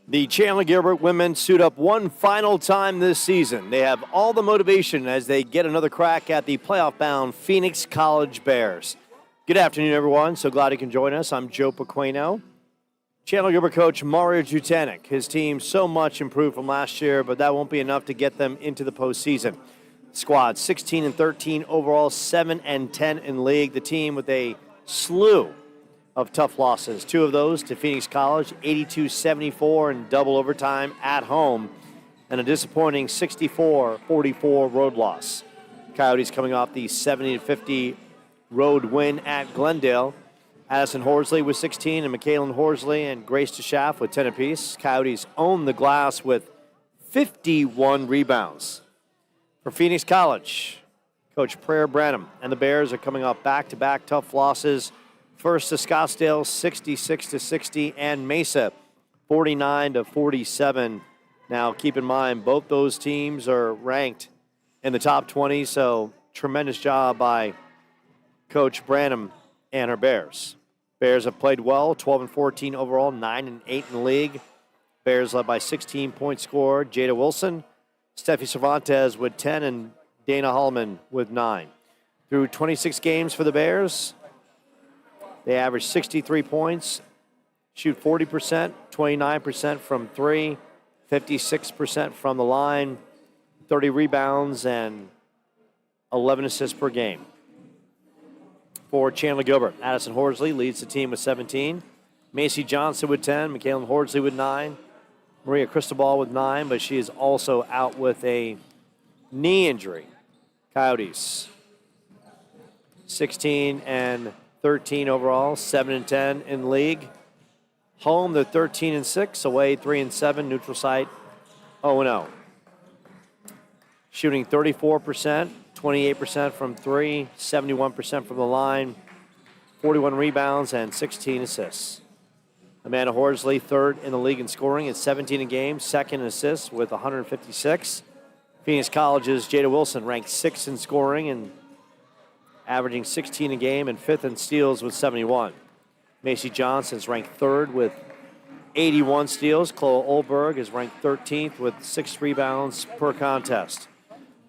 The Chandler-Gilbert women suit up one final time this season. They have all the motivation as they get another crack at the playoff-bound Phoenix College Bears. Good afternoon, everyone. So glad you can join us. I'm Joe Pequeno. Chandler-Gilbert coach Mario Jutanic. His team so much improved from last year, but that won't be enough to get them into the postseason. Squad 16-13 overall, 7-10 in league. The team with a slew of tough losses. Two of those to Phoenix College, 82-74 in double overtime at home, and a disappointing 64-44 road loss. Coyotes coming off the 70-50 road win at Glendale. Addison Horsley with 16, and McKaylin Horsley and Grace DeSchaff with 10 apiece. Coyotes own the glass with 51 rebounds. For Phoenix College, Coach Prayer Branham and the Bears are coming off back-to-back tough losses. First to Scottsdale, 66-60, and Mesa, 49-47. Now, keep in mind, both those teams are ranked in the top 20, so tremendous job by Coach Branham and her Bears. Bears have played well, 12-14 overall, 9-8 in the league. Bears led by 16-point scorer, Jada Wilson, Steffi Cervantes with 10, and Dana Hallman with 9. Through 26 games for the Bears, they average 63 points, shoot 40%, 29% from three, 56% from the line, 30 rebounds, and 11 assists per game. For Chandler-Gilbert, Addison Horsley leads the team with 17. Macy Johnson with 10, McKaylin Horsley with 9, Maria Cristobal with 9, but she is also out with a knee injury. Coyotes, 16-13 overall, 7-10 in league. Home, they're 13-6, away 3-7, neutral site 0-0. Shooting 34%, 28% from three, 71% from the line, 41 rebounds, and 16 assists. Amanda Horsley, third in the league in scoring at 17 a game, second in assists with 156. Phoenix College's Jada Wilson ranked sixth in scoring and averaging 16 a game, and fifth in steals with 71. Macy Johnson's ranked third with 81 steals. Chloe Olberg is ranked 13th with 6 rebounds per contest.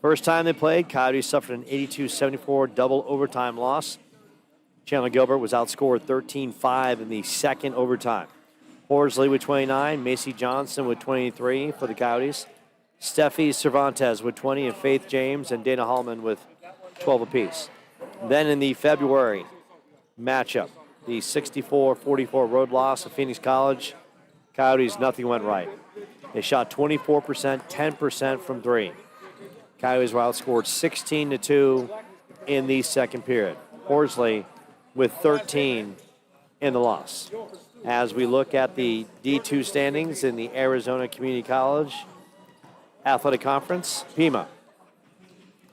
First time they played, Coyotes suffered an 82-74 double overtime loss. Chandler-Gilbert was outscored 13-5 in the second overtime. Horsley with 29, Macy Johnson with 23 for the Coyotes. Steffi Cervantes with 20, and Faith James and Dana Hallman with 12 apiece. Then in the February matchup, the 64-44 road loss of Phoenix College, Coyotes, nothing went right. They shot 24%, 10% from three. Coyotes were outscored 16-2 in the second period. Horsley with 13 in the loss. As we look at the D2 standings in the Arizona Community College Athletic Conference, Pima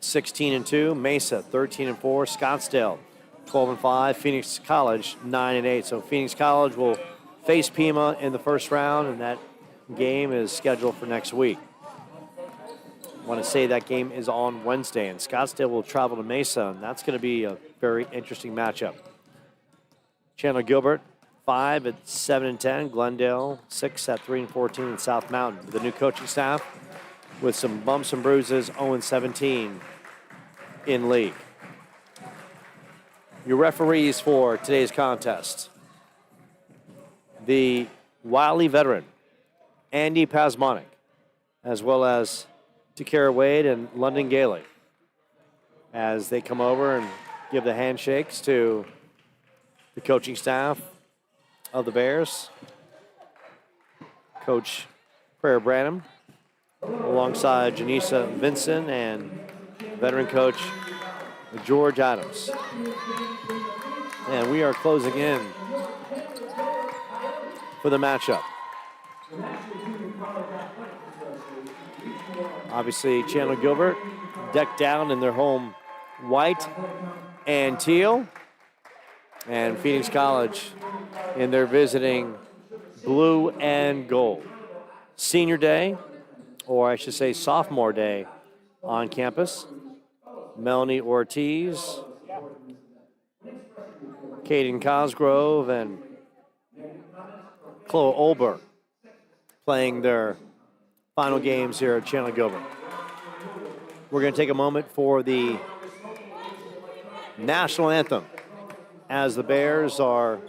16-2, Mesa 13-4, Scottsdale 12-5, Phoenix College 9-8. So Phoenix College will face Pima in the first round, and that game is scheduled for next week. I want to say that game is on Wednesday, and Scottsdale will travel to Mesa, and that's going to be a very interesting matchup. Chandler-Gilbert 5 at 7-10, Glendale 6 at 3-14, and South Mountain. The new coaching staff with some bumps and bruises, 0-17 in league. Your referees for today's contest: the Wiley veteran, Andy Pasmonic, as well as Takara Wade and London Gailey, as they come over and give the handshakes to the coaching staff of the Bears. Coach Prayer Branham, alongside Janisa Vinson and veteran coach George Adams. And we are closing in for the matchup. Obviously, Chandler-Gilbert decked down in their home white and teal, and Phoenix College in their visiting blue and gold. Senior day, or I should say sophomore day, on campus. Melanie Ortiz, Caden Cosgrove, and Chloe Olberg playing their final games here at Chandler-Gilbert. We're going to take a moment for the national anthem as the Bears are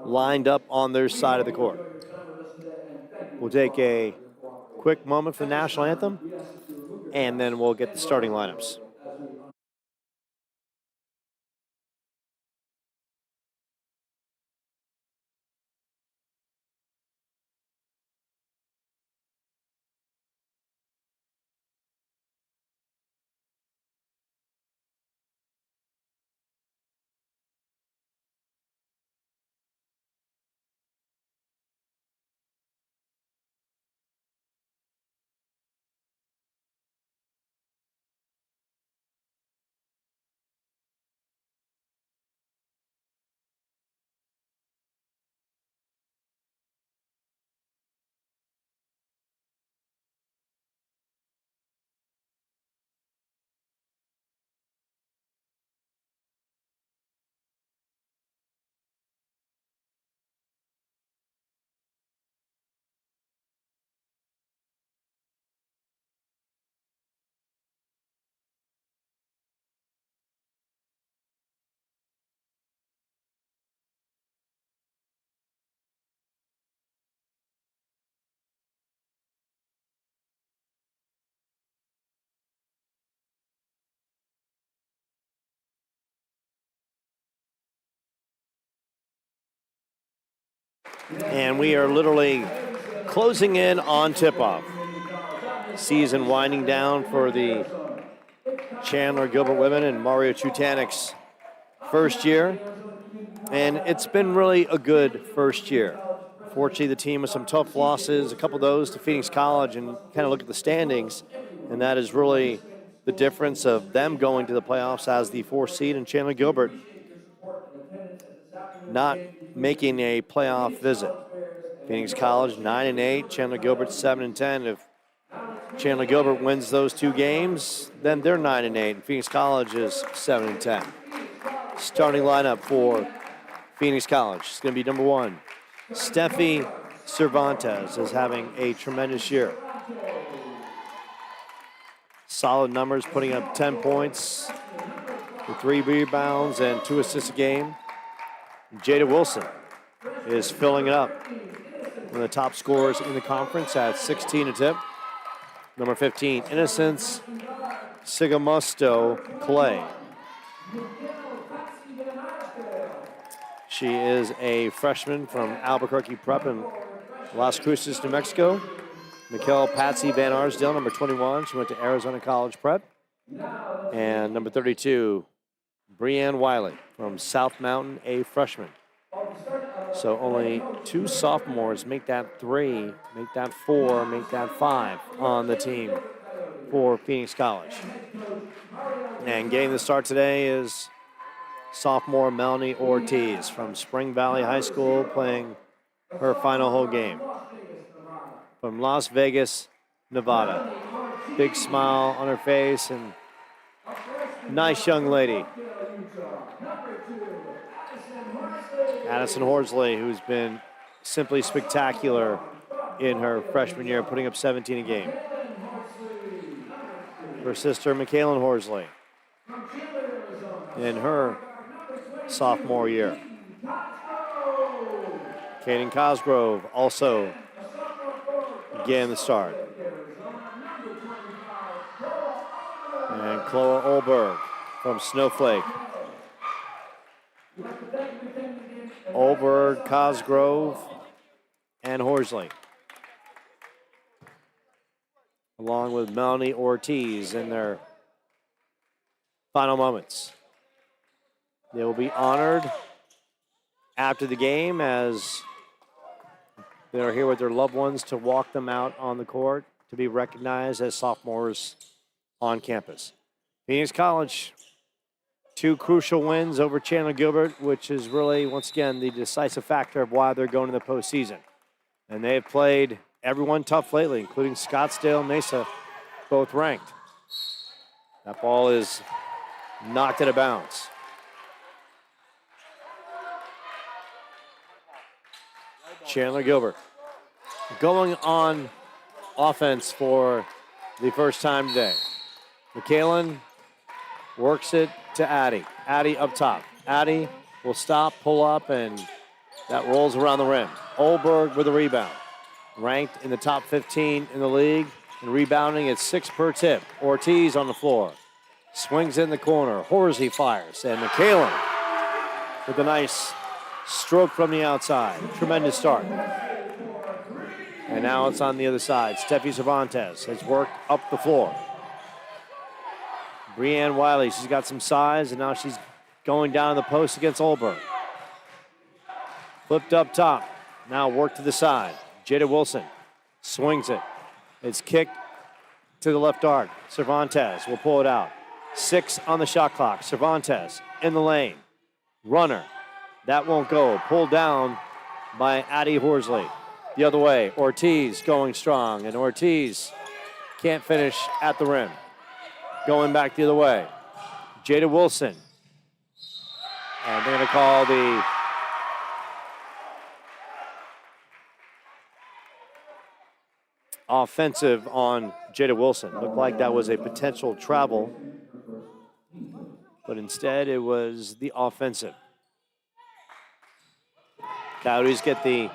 lined up on their side of the court. We'll take a quick moment for the national anthem, and then we'll get the starting lineups. And we are literally closing in on tip-off. Season winding down for the Chandler-Gilbert women and Mario Chutanik's first year. And it's been really a good first year. Fortunately, the team with some tough losses, a couple of those to Phoenix College, and kind of look at the standings, and that is really the difference of them going to the playoffs as the 4th seed and Chandler-Gilbert not making a playoff visit. Phoenix College 9-8, Chandler-Gilbert 7-10. If Chandler-Gilbert wins those 2 games, then they're 9-8, and Phoenix College is 7-10. Starting lineup for Phoenix College is going to be number 1. Steffi Cervantes is having a tremendous year. Solid numbers, putting up 10 points with 3 rebounds and 2 assists a game. Jada Wilson is filling it up. One of the top scorers in the conference at 16 a tip. Number 15, Innocence Sigamusto Clay. She is a freshman from Albuquerque Prep in Las Cruces, New Mexico. Mikkel Patsy Van Arsdale, number 21. She went to Arizona College Prep. And number 32, Breanne Wiley from South Mountain, a freshman. So only 2 sophomores make that 3, make that 4, make that 5 on the team for Phoenix College. And getting the start today is sophomore Melanie Ortiz from Spring Valley High School, playing her final whole game. From Las Vegas, Nevada. Big smile on her face and nice young lady. Addison Horsley, who's been simply spectacular in her freshman year, putting up 17 a game. Her sister, Michaelan Horsley, in her sophomore year. Kaden Cosgrove also getting the start. And Chloe Olberg from Snowflake. Olberg, Cosgrove, and Horsley, along with Melanie Ortiz in their final moments. They will be honored after the game as they are here with their loved ones to walk them out on the court to be recognized as sophomores on campus. Phoenix College, 2 crucial wins over Chandler-Gilbert, which is really, once again, the decisive factor of why they're going to the postseason. And they have played everyone tough lately, including Scottsdale, Mesa, both ranked. That ball is knocked out of bounds. Chandler-Gilbert going on offense for the first time today. McKalen works it to Addy. Addy up top. Addy will stop, pull up, and that rolls around the rim. Olberg with a rebound. Ranked in the top 15 in the league and rebounding at 6 per tip. Ortiz on the floor. Swings in the corner. Horsey fires. And McKalen with a nice stroke from the outside. Tremendous start. And now it's on the other side. Steffi Cervantes has worked up the floor. Breanne Wiley, she's got some size, and now she's going down the post against Olberg. Flipped up top. Now work to the side. Jada Wilson swings it. It's kicked to the left arc. Cervantes will pull it out. 6 on the shot clock. Cervantes in the lane. Runner. That won't go. Pulled down by Addie Horsley. The other way. Ortiz going strong, and Ortiz can't finish at the rim. Going back the other way. Jada Wilson. And they're going to call the offensive on Jada Wilson. Looked like that was a potential travel, but instead it was the offensive. Coyotes get the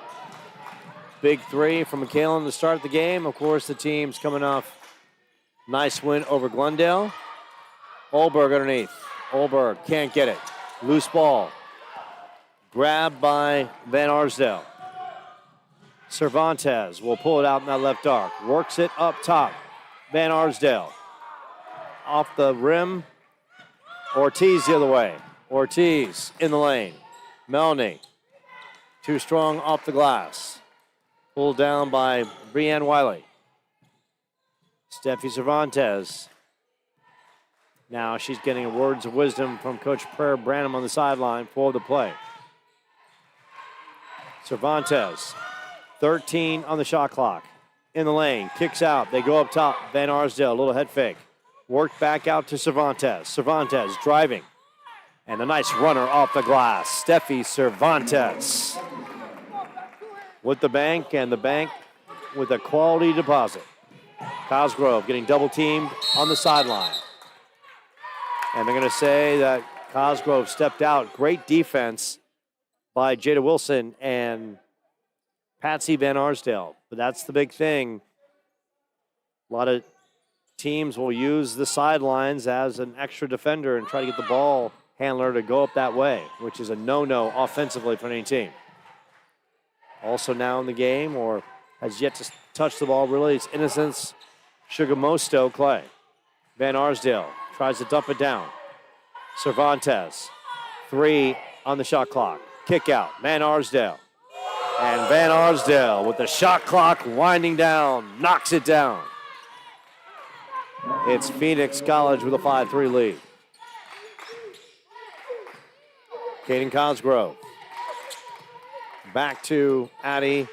big 3 from McKalen to start the game. Of course, the team's coming off nice win over Glendale. Olberg underneath. Olberg can't get it. Loose ball. Grabbed by Van Arsdale. Cervantes will pull it out in that left arc. Works it up top. Van Arsdale. Off the rim. Ortiz the other way. Ortiz in the lane. Melanie. Too strong off the glass. Pulled down by Breanne Wiley. Steffi Cervantes. Now she's getting words of wisdom from Coach Prayer Branham on the sideline for the play. Cervantes, 13 on the shot clock. In the lane, kicks out. They go up top. Van Arsdale, a little head fake. Worked back out to Cervantes. Cervantes driving. And a nice runner off the glass. Steffi Cervantes with the bank, and the bank with a quality deposit. Cosgrove getting double teamed on the sideline. And they're going to say that Cosgrove stepped out. Great defense by Jada Wilson and Patsy Van Arsdale. But that's the big thing. A lot of teams will use the sidelines as an extra defender and try to get the ball handler to go up that way, which is a no-no offensively for any team. Also now in the game, or has yet to touch the ball really, it's Innocence Sugamosto Clay. Van Arsdale tries to dump it down. Cervantes, 3 on the shot clock. Kick out, Van Arsdale. And Van Arsdale with the shot clock winding down, knocks it down. It's Phoenix College with a 5-3 lead. Caden Cosgrove. Back to Addie.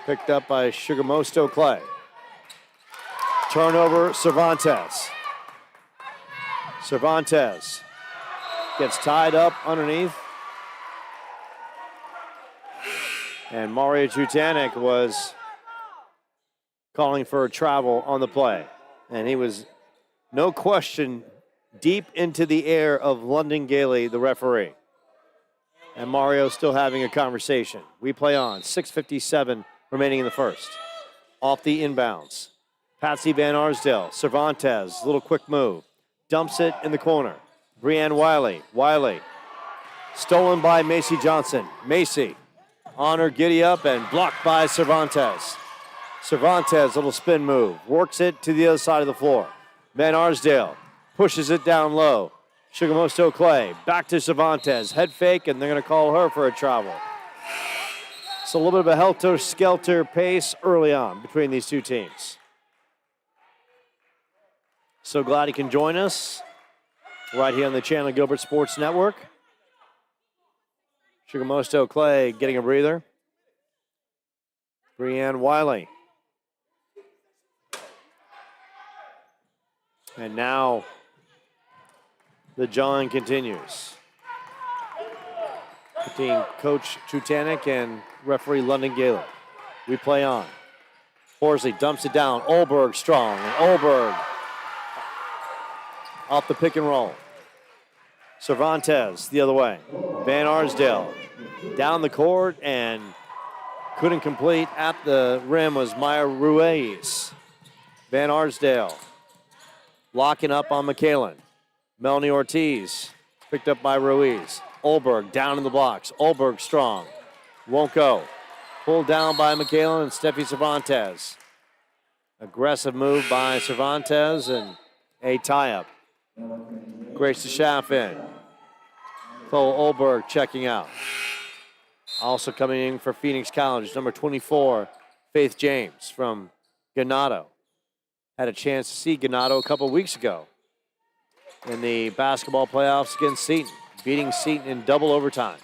Picked up by Sugamosto Clay. Turnover, Cervantes. Cervantes gets tied up underneath. And Mario Trutanek was calling for a travel on the play. And he was, no question, deep into the air of London Gailey, the referee. And Mario still having a conversation. We play on. 6:57 remaining in the first. Off the inbounds. Patsy Van Arsdale. Cervantes, little quick move. Dumps it in the corner. Breanne Wiley. Wiley. Stolen by Macy Johnson. Macy on her giddy up and blocked by Cervantes. Cervantes, little spin move. Works it to the other side of the floor. Van Arsdale pushes it down low. Sugamosto Clay back to Cervantes. Head fake, and they're going to call her for a travel. It's a little bit of a helter-skelter pace early on between these two teams. So glad he can join us right here on the Chandler-Gilbert Sports Network. Sugamosto Clay getting a breather. Breanne Wiley. And now the jawing continues. between Coach Trutanek and referee London Gaylor. We play on. Horsley dumps it down. Olberg strong. And Olberg off the pick and roll. Cervantes the other way. Van Arsdale down the court and couldn't complete. At the rim was Maya Ruiz. Van Arsdale locking up on McKalen. Melanie Ortiz picked up by Ruiz. Olberg down in the blocks. Olberg strong. Won't go. Pulled down by McKalen and Steffi Cervantes. Aggressive move by Cervantes and a tie-up. Grace DeSchaff in. Chloe Olberg checking out. Also coming in for Phoenix College, number 24, Faith James from Ganado. Had a chance to see Ganado a couple weeks ago in the basketball playoffs against Seton, beating Seton in double overtime.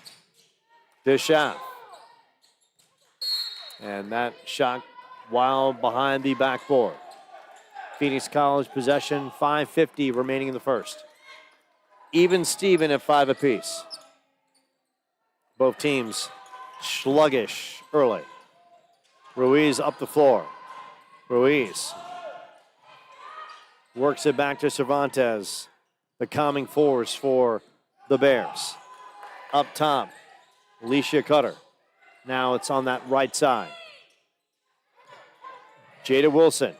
DeSchaff. And that shot while behind the backboard. Phoenix College possession, 5:50 remaining in the first. Even Steven at 5 apiece. Both teams sluggish early. Ruiz up the floor. Ruiz works it back to Cervantes. The calming force for the Bears. Up top, Alicia Cutter. Now it's on that right side. Jada Wilson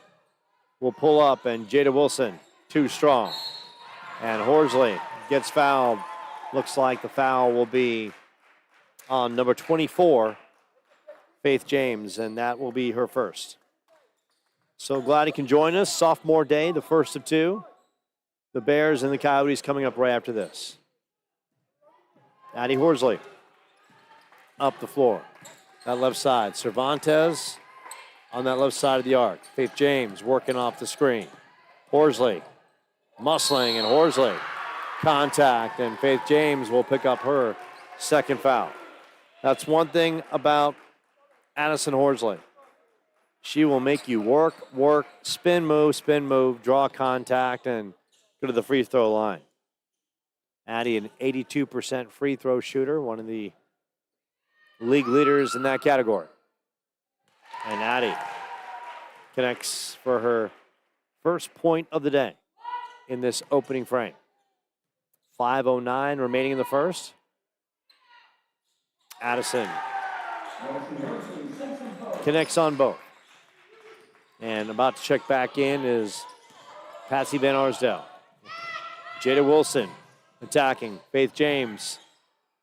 will pull up, and Jada Wilson too strong. And Horsley gets fouled. Looks like the foul will be on number 24, Faith James, and that will be her first. So glad he can join us. Sophomore day, the first of two. The Bears and the Coyotes coming up right after this. Addie Horsley up the floor. That left side. Cervantes on that left side of the arc. Faith James working off the screen. Horsley muscling, and Horsley contact, and Faith James will pick up her second foul. That's one thing about Addison Horsley. She will make you work, spin, move, draw contact, and go to the free throw line. Addie, an 82% free throw shooter, one of the league leaders in that category. And Addie connects for her first point of the day in this opening frame. 5:09 remaining in the first. Addison connects on both. And about to check back in is Patsy Van Arsdale. Jada Wilson attacking. Faith James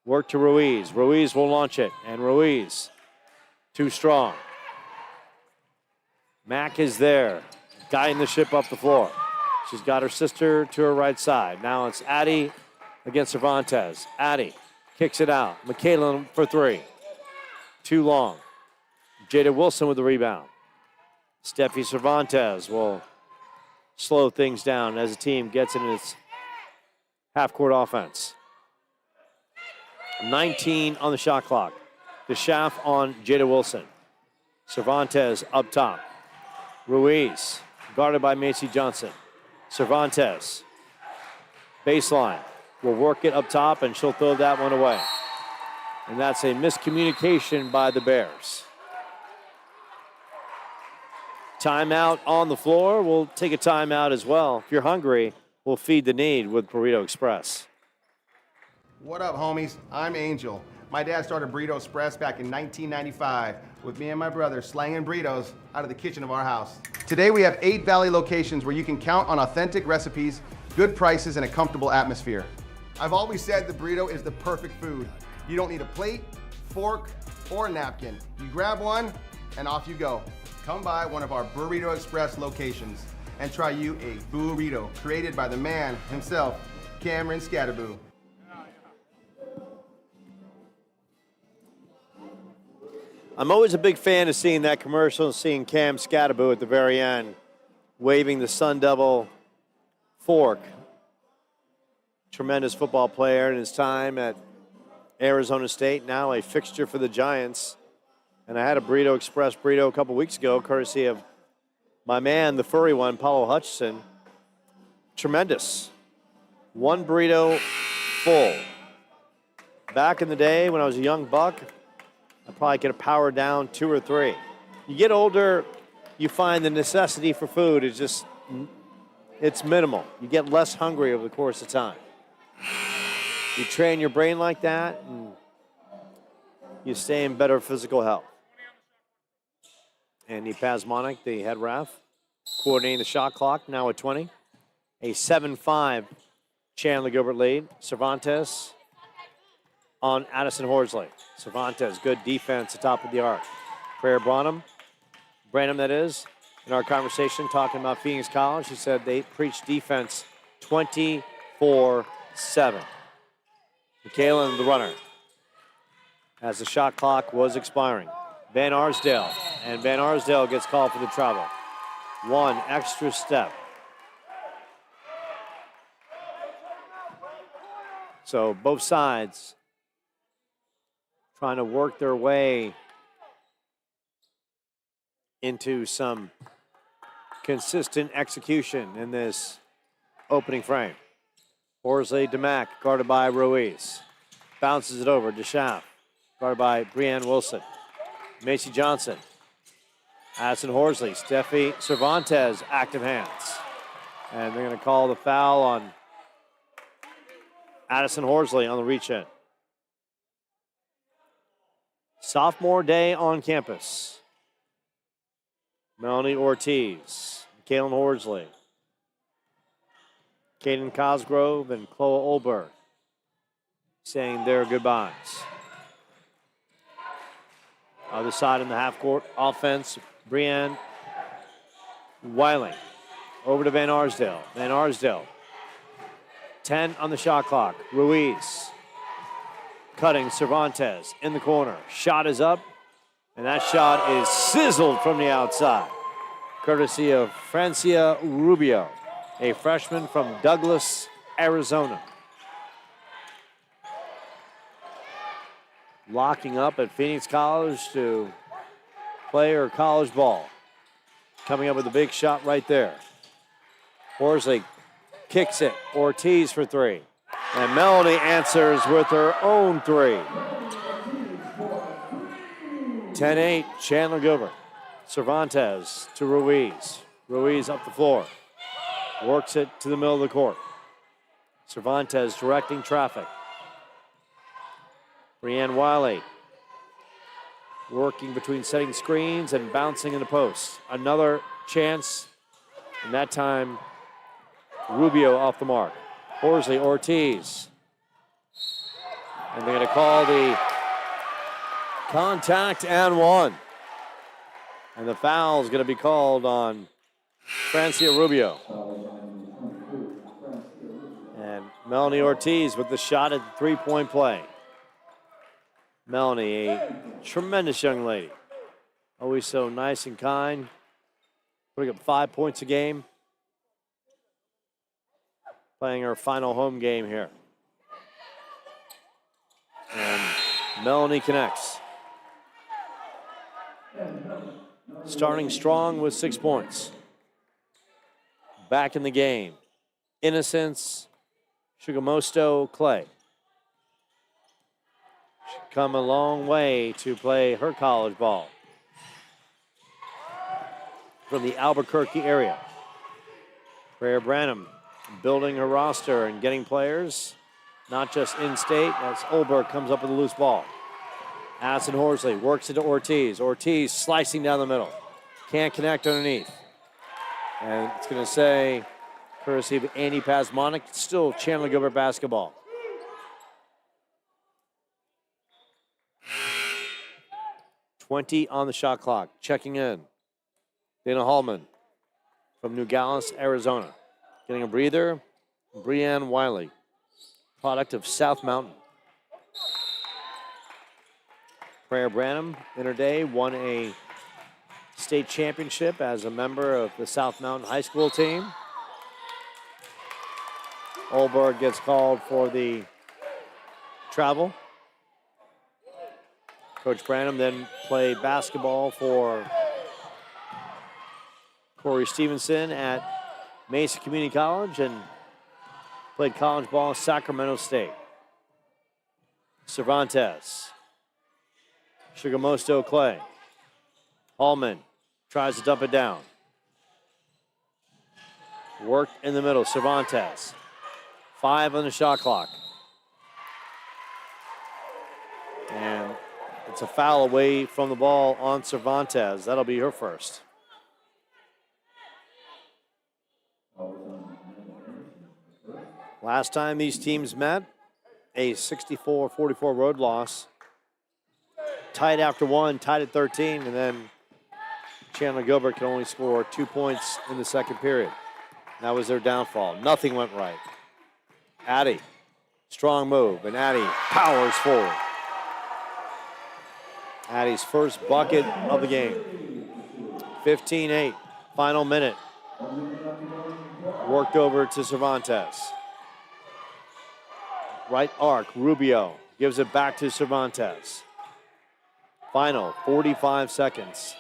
work to Ruiz. Ruiz will launch it, and Ruiz too strong. Mack is there, guiding the ship up the floor. She's got her sister to her right side. Now it's Addie against Cervantes. Addie kicks it out. McKalen for three. Too long. Jada Wilson with the rebound. Steffi Cervantes will slow things down as the team gets into its half-court offense. 19 on the shot clock. DeSchaff on Jada Wilson. Cervantes up top. Ruiz guarded by Macy Johnson. Cervantes, baseline, will work it up top, and she'll throw that one away. And that's a miscommunication by the Bears. Timeout on the floor. We'll take a timeout as well. If you're hungry, we'll feed the need with Burrito Express. What up, homies? I'm Angel. My dad started Burrito Express back in 1995 with me and my brother slanging burritos out of the kitchen of our house. Today we have 8 Valley locations where you can count on authentic recipes, good prices, and a comfortable atmosphere. I've always said the burrito is the perfect food. You don't need a plate, fork, or napkin. You grab one and off you go. Come by one of our Burrito Express locations and try you a burrito created by the man himself, Cameron Scatterboo. I'm always a big fan of seeing that commercial and seeing Cam Scatterboo at the very end waving the Sun Devil fork. Tremendous football player in his time at Arizona State, now a fixture for the Giants. And I had a Burrito Express burrito a couple weeks ago, courtesy of my man, the furry one, Paulo Hutchison. Tremendous. One burrito full. Back in the day when I was a young buck, I probably could have powered down 2 or 3. You get older, you find the necessity for food is just, it's minimal. You get less hungry over the course of time. You train your brain like that, and you stay in better physical health. Andy Pasmonic, the head ref, coordinating the shot clock, now at 20. A 7-5 Chandler-Gilbert lead. Cervantes on Addison Horsley. Cervantes, good defense at top of the arc. Prayer Branham, that is, in our conversation talking about Phoenix College, he said they preach defense 24/7. McKalen, the runner, as the shot clock was expiring. Van Arsdale, and Van Arsdale gets called for the travel. 1 extra step. So both sides trying to work their way into some consistent execution in this opening frame. Horsley, DeMack, guarded by Ruiz. Bounces it over. DeShaff, guarded by Brianne Wilson. Macy Johnson. Addison Horsley. Steffi Cervantes, active hands. And they're going to call the foul on Addison Horsley on the reach in. Sophomore day on campus. Melanie Ortiz, Kalen Horsley, Kaden Cosgrove, and Chloe Olberg saying their goodbyes. Other side in the half-court offense, Brianne Wiley. Over to Van Arsdale. Van Arsdale, 10 on the shot clock. Ruiz cutting Cervantes in the corner. Shot is up, and that shot is sizzled from the outside, courtesy of Francia Rubio, a freshman from Douglas, Arizona. Locking up at Phoenix College to play her college ball. Coming up with a big shot right there. Horsley kicks it. Ortiz for 3. And Melody answers with her own 3. 10-8, Chandler-Gilbert. Cervantes to Ruiz. Ruiz up the floor. Works it to the middle of the court. Cervantes directing traffic. Brianne Wiley working between setting screens and bouncing in the post. Another chance, and that time Rubio off the mark. Horsley, Ortiz. And they're going to call the contact and 1. And the foul is going to be called on Francia Rubio. And Melanie Ortiz with the shot at the three-point play. Melanie, a tremendous young lady. Always so nice and kind. Putting up 5 points a game. Playing her final home game here. And Melanie connects. Starting strong with 6 points. Back in the game. Innocence, Sugamosto, Clay. She's come a long way to play her college ball. From the Albuquerque area. Prayer Branham building her roster and getting players, not just in-state, as Olberg comes up with a loose ball. Addison Horsley works it to Ortiz. Ortiz slicing down the middle. Can't connect underneath. And it's going to say, courtesy of Andy Pasmonic, still Chandler-Gilbert basketball. .20 on the shot clock. Checking in. Dana Hallman from Nogales, Arizona. Getting a breather, Brianne Wiley, product of South Mountain. Prayer Branham, in her day, won a state championship as a member of the South Mountain High School team. Olberg gets called for the travel. Coach Branham then played basketball for Corey Stevenson at Mesa Community College and played college ball at Sacramento State. Cervantes. Shigamosto Clay. Hallman tries to dump it down. Work in the middle, Cervantes. 5 on the shot clock. And it's a foul away from the ball on Cervantes. That'll be her first. Last time these teams met, a 64-44 road loss. Tied after 1, tied at 13, and then Chandler-Gilbert could only score 2 points in the second period. That was their downfall. Nothing went right. Addy, strong move, and Addy powers forward. Addy's first bucket of the game. 15-8, final minute. Worked over to Cervantes. Right arc, Rubio gives it back to Cervantes. Final 45 seconds.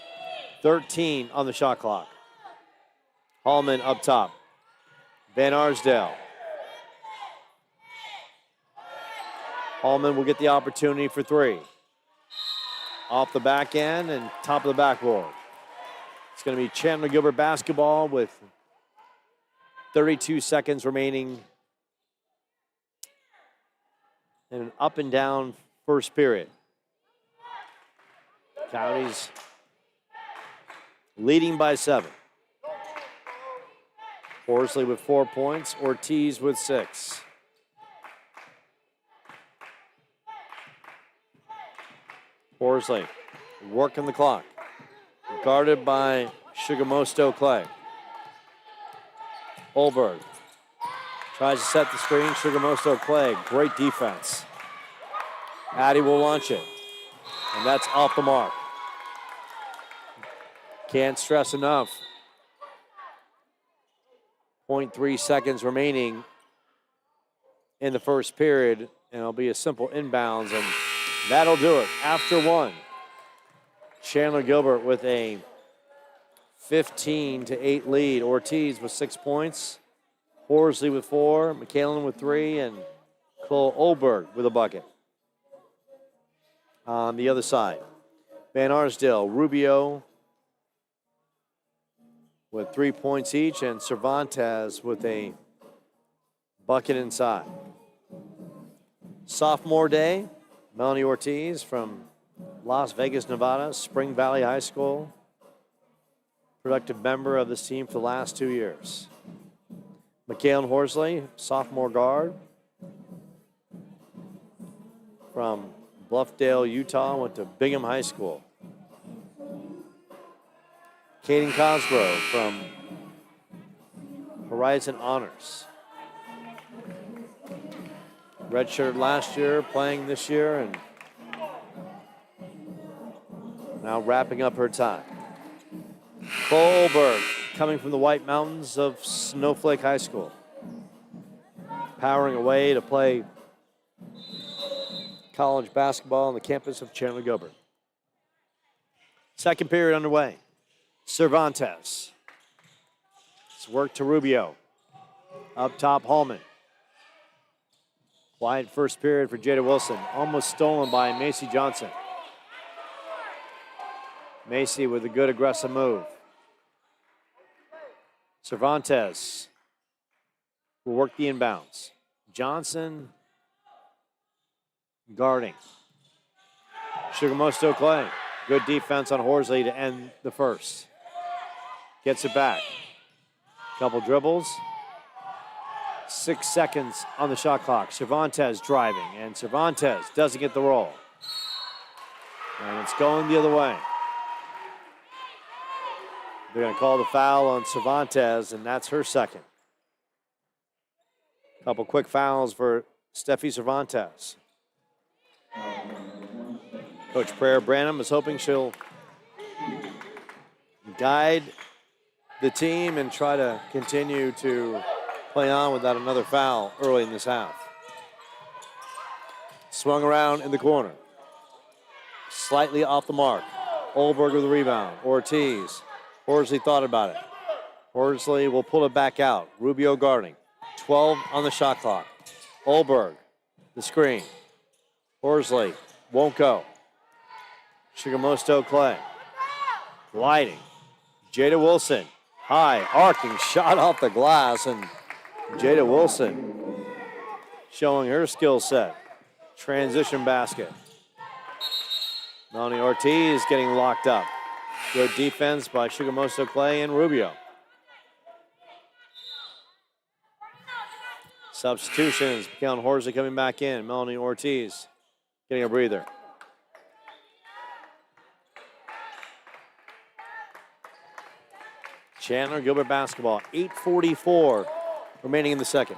13 on the shot clock. Hallman up top. Van Arsdale. Hallman will get the opportunity for 3. Off the back end and top of the backboard. It's going to be Chandler-Gilbert basketball with 32 seconds remaining in an up and down first period. Counties leading by 7. Horsley with 4 points, Ortiz with 6. Horsley working the clock. Guarded by Shigamosto Clay. Olberg tries to set the screen. Shigamosto Clay, great defense. Addy will launch it. And that's off the mark. Can't stress enough. 0.3 seconds remaining in the first period, and it'll be a simple inbounds, and that'll do it. After 1, Chandler-Gilbert with a 15-8 lead. Ortiz with 6 points. Horsley with 4. McCallan with 3. And Cole Olberg with a bucket. On the other side, Van Arsdale, Rubio with 3 points each, and Cervantes with a bucket inside. Sophomore day, Melanie Ortiz from Las Vegas, Nevada, Spring Valley High School. Productive member of this team for the last 2 years. Michaela Horsley, sophomore guard from Bluffdale, Utah, went to Bingham High School. Caden Cosgrove from Horizon Honors. Redshirted last year, playing this year, and now wrapping up her time. Kohlberg, coming from the White Mountains of Snowflake High School. Powering away to play college basketball on the campus of Chandler-Gilbert. Second period underway. Cervantes. It's work to Rubio. Up top, Hallman. Quiet first period for Jada Wilson. Almost stolen by Macy Johnson. Macy with a good aggressive move. Cervantes will work the inbounds. Johnson guarding. Shigamosto Clay. Good defense on Horsley to end the first. Gets it back. Couple dribbles. 6 seconds on the shot clock. Cervantes driving, and Cervantes doesn't get the roll. And it's going the other way. They're going to call the foul on Cervantes, and that's her second. Couple quick fouls for Steffi Cervantes. Coach Prayer Branham is hoping she'll guide the team and try to continue to play on without another foul early in this half. Swung around in the corner. Slightly off the mark. Olberg with the rebound. Ortiz. Horsley thought about it. Horsley will pull it back out. Rubio guarding. 12 on the shot clock. Olberg, the screen. Horsley won't go. Shigemoto Clay. Gliding. Jada Wilson. High, arcing shot off the glass, and Jada Wilson showing her skill set. Transition basket. Melanie Ortiz getting locked up. Good defense by Shigemoto Clay and Rubio. Substitutions. Kellen Horsley coming back in. Melanie Ortiz getting a breather. Chandler-Gilbert basketball. 8:44 remaining in the second.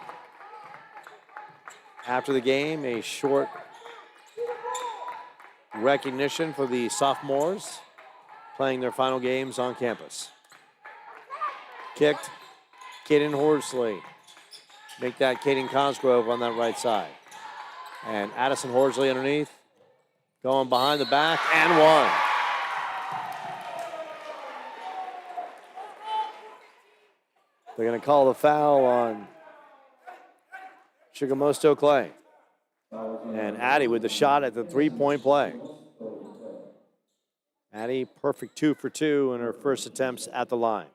After the game, a short recognition for the sophomores playing their final games on campus. Kicked. Kaden Horsley. Make that Kaden Cosgrove on that right side. And Addison Horsley underneath. Going behind the back and one. They're going to call the foul on Shigemoto Clay. And Addie with the shot at the three-point play. Addie, perfect 2 for 2 in her first attempts at the line.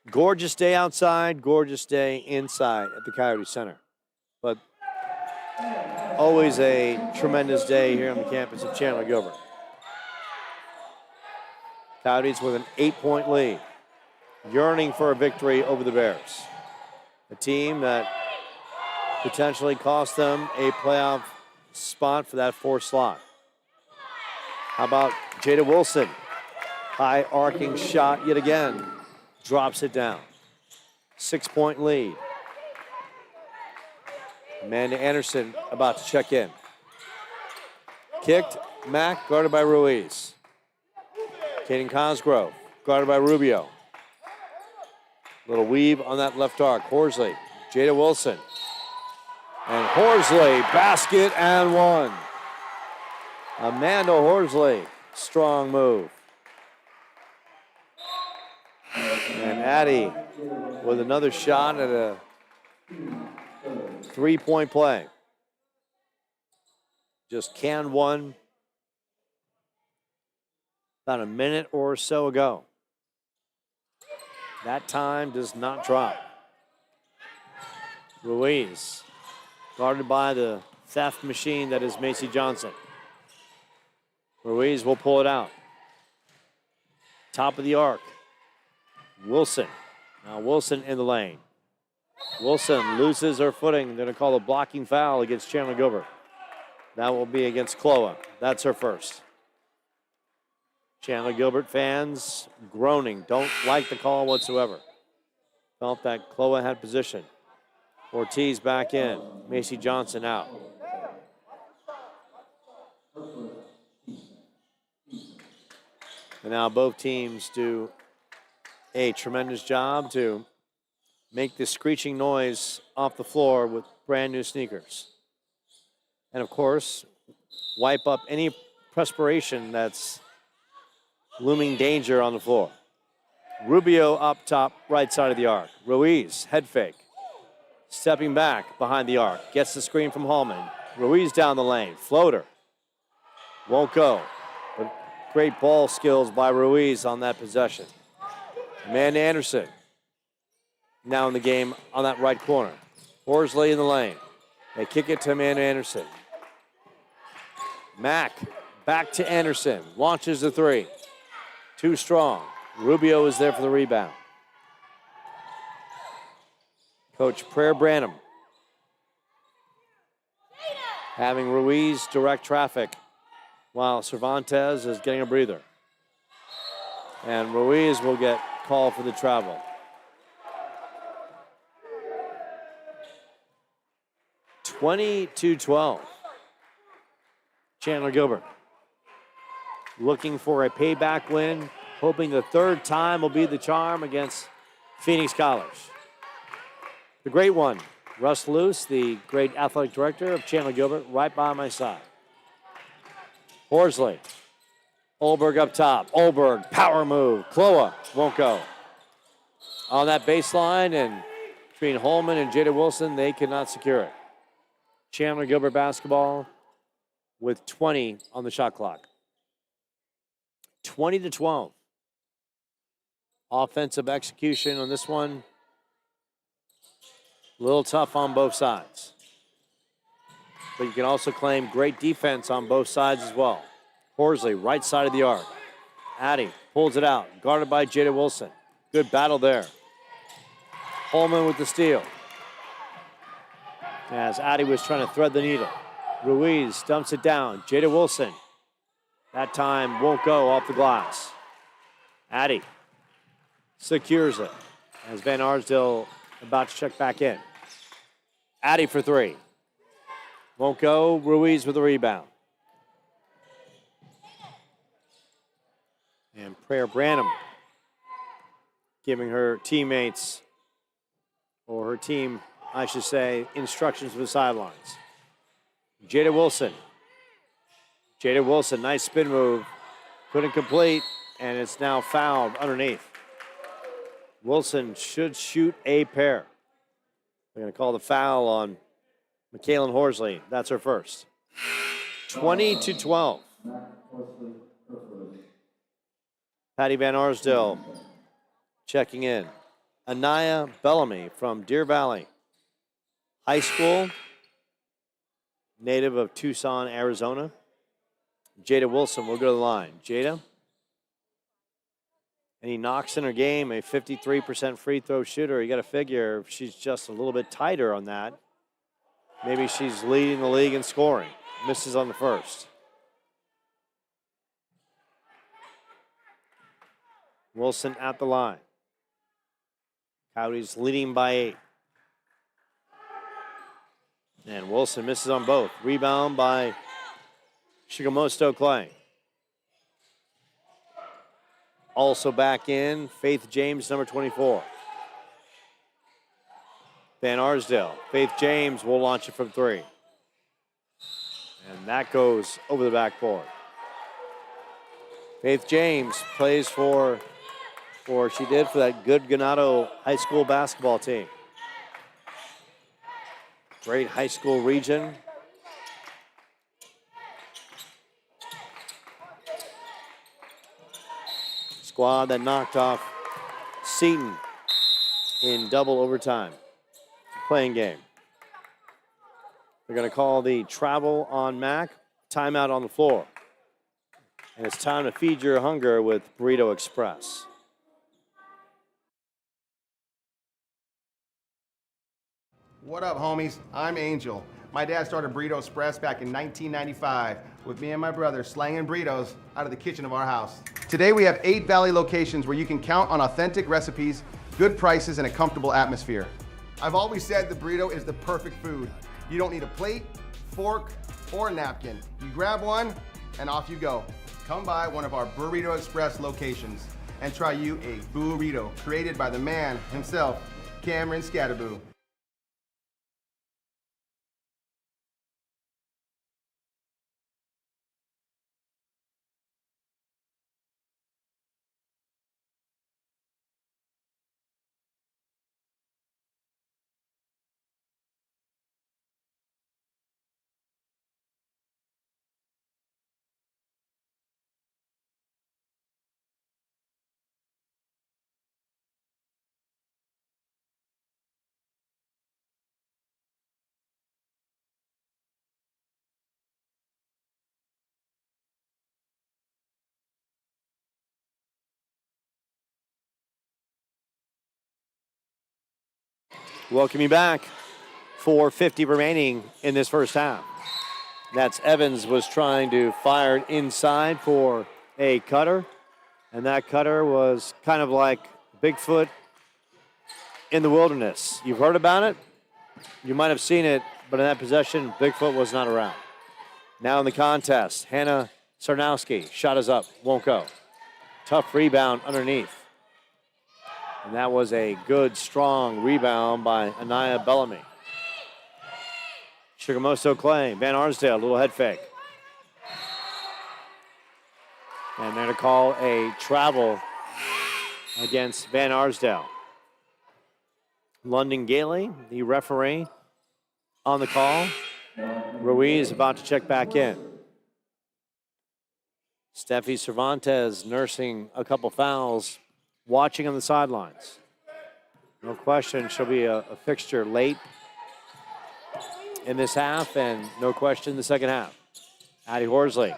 Gorgeous day outside, gorgeous day inside at the Coyote Center. But always a tremendous day here on the campus of Chandler-Gilbert. Coyotes with an 8-point lead, yearning for a victory over the Bears. A team that potentially cost them a playoff spot for that 4th slot. How about Jada Wilson? High arcing shot yet again. Drops it down. 6-point lead. Amanda Anderson about to check in. Kicked. Mack guarded by Ruiz. Kaden Cosgrove guarded by Rubio. Little weave on that left arc. Horsley. Jada Wilson. And Horsley, basket and one. Amanda Horsley, strong move. And Addie with another shot at a 3-point play. Just canned one about a minute or so ago. That time does not drop. Ruiz, guarded by the theft machine that is Macy Johnson. Ruiz will pull it out. Top of the arc. Wilson. Now Wilson in the lane. Wilson loses her footing. They're going to call a blocking foul against Chandler-Gilbert. That will be against Chloa. That's her first. Chandler-Gilbert fans groaning. Don't like the call whatsoever. Felt that Chloa had position. Ortiz back in. Macy Johnson out. And now both teams do a tremendous job to make this screeching noise off the floor with brand new sneakers. And of course, wipe up any perspiration that's looming danger on the floor. Rubio up top, right side of the arc. Ruiz, head fake. Stepping back behind the arc. Gets the screen from Hallman. Ruiz down the lane. Floater. Won't go. But great ball skills by Ruiz on that possession. Amanda Anderson now in the game on that right corner. Horsley in the lane. They kick it to Amanda Anderson. Mack back to Anderson. Launches the three. Too strong. Rubio is there for the rebound. Coach Prayer Branham having Ruiz direct traffic while Cervantes is getting a breather. And Ruiz will get called for the travel. 20-12. Chandler-Gilbert looking for a payback win, hoping the third time will be the charm against Phoenix College. The great one, Russ Luce, the great athletic director of Chandler-Gilbert, right by my side. Horsley. Olberg up top. Olberg, power move. Chloa won't go. On that baseline, and between Holman and Jada Wilson, they cannot secure it. Chandler-Gilbert basketball with 20 on the shot clock. 20-12. Offensive execution on this one. A little tough on both sides. But you can also claim great defense on both sides as well. Horsley, right side of the arc. Addy pulls it out, guarded by Jada Wilson. Good battle there. Holman with the steal. As Addy was trying to thread the needle. Ruiz dumps it down. Jada Wilson. That time won't go off the glass. Addy secures it as Van Arsdale about to check back in. Addy for three. Won't go. Ruiz with the rebound. And Prayer Branham giving her teammates, or her team, I should say, instructions from the sidelines. Jada Wilson. Jada Wilson, nice spin move. Couldn't complete, and it's now fouled underneath. Wilson should shoot a pair. They're going to call the foul on Michaelin Horsley. That's her first. 20-12. Patty Van Arsdale checking in. Anaya Bellamy from Deer Valley High School, native of Tucson, Arizona. Jada Wilson will go to the line. Jada. Any knocks in her game, a 53% free throw shooter. You got to figure if she's just a little bit tighter on that, maybe she's leading the league in scoring. Misses on the first. Wilson at the line. Coyotes leading by 8. And Wilson misses on both. Rebound by Shigemoto Clay. Also back in, Faith James, number 24. Van Arsdale. Faith James will launch it from 3. And that goes over the backboard. Faith James plays for she did for that good Ganado high school basketball team. Great high school region. Squad that knocked off Seton in double overtime. Playing game. They're going to call the travel on Mac. Timeout on the floor. And it's time to feed your hunger with Burrito Express. What up, homies? I'm Angel. My dad started Burrito Express back in 1995 with me and my brother slanging burritos out of the kitchen of our house. Today we have 8 Valley locations where you can count on authentic recipes, good prices, and a comfortable atmosphere. I've always said the burrito is the perfect food. You don't need a plate, fork, or a napkin. You grab one and off you go. Come by one of our Burrito Express locations and try you a burrito created by the man himself, Cameron Scatterboo. Welcome you back. 4:50 remaining in this first half. That's Evans was trying to fire it inside for a cutter. And that cutter was kind of like Bigfoot in the wilderness. You've heard about it. You might have seen it, but in that possession, Bigfoot was not around. Now in the contest, Hannah Sarnowski. Shot is up. Won't go. Tough rebound underneath. And that was a good, strong rebound by Anaya Bellamy. Shigemoto Clay, Van Arsdale, a little head fake. And they're going to call a travel against Van Arsdale. London Gailey, the referee, on the call. Ruiz about to check back in. Steffi Cervantes nursing a couple fouls, watching on the sidelines. No question she'll be a fixture late in this half, and no question in the second half. Addie Horsley.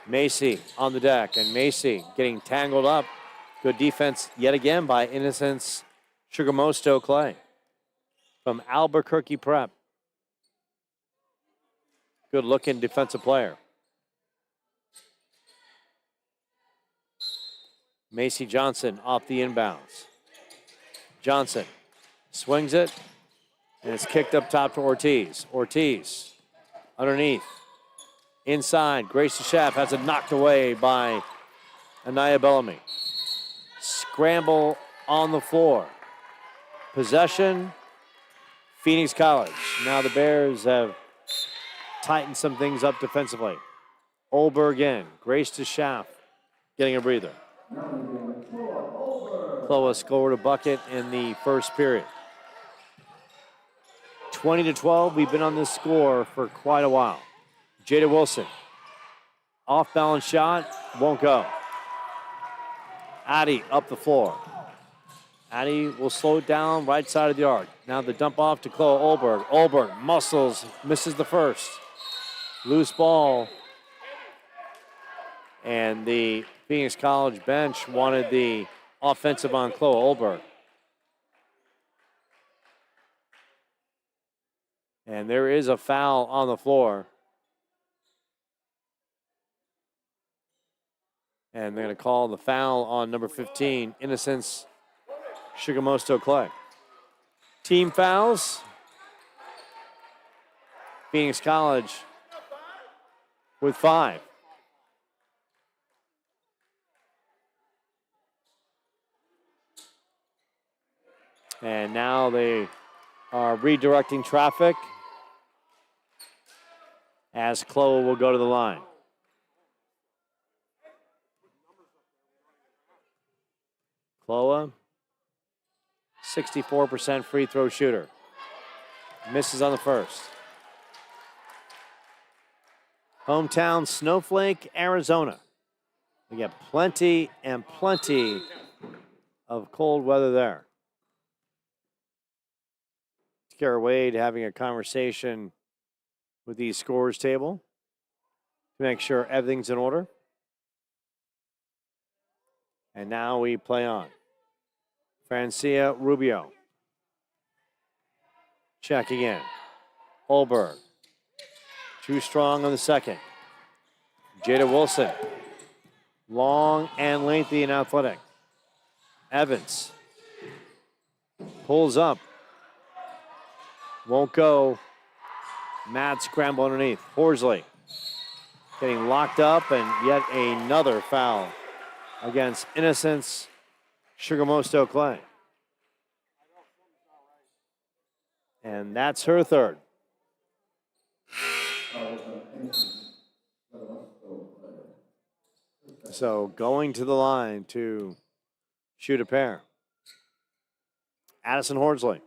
Macy on the deck, and Macy getting tangled up. Good defense yet again by Innocence Sugarmosto Clay from Albuquerque Prep. Good looking defensive player. Macy Johnson off the inbounds. Johnson swings it, and it's kicked up top to Ortiz. Ortiz underneath. Inside, Grace DeShaff has it knocked away by Anaya Bellamy. Scramble on the floor. Possession, Phoenix College. Now the Bears have tightened some things up defensively. Olberg in, Grace DeShaff getting a breather. Chloa scored a bucket in the first period. 20-12, we've been on this score for quite a while. Jada Wilson, off balance shot, won't go. Addie up the floor. Addie will slow it down right side of the arc. Now the dump off to Chloe Olberg. Olberg muscles, misses the first. Loose ball. And the Phoenix College bench wanted the offensive on Chloe Olberg. And there is a foul on the floor. And they're going to call the foul on number 15, Innocence Sugarmosto Clay. Team fouls. Phoenix College with 5. And now they are redirecting traffic as Chloe will go to the line. Chloe, 64% free throw shooter. Misses on the first. Hometown Snowflake, Arizona. We get plenty and plenty of cold weather there. Kara Wade having a conversation with the scorers table to make sure everything's in order. And now we play on. Francia Rubio. Checking in. Olberg. Too strong on the second. Jada Wilson. Long and lengthy and athletic. Evans. Pulls up. Won't go. Mad scramble underneath. Horsley getting locked up, and yet another foul against Innocence Sugarmosto Clay. And that's her third. So going to the line to shoot a pair. Addison Horsley.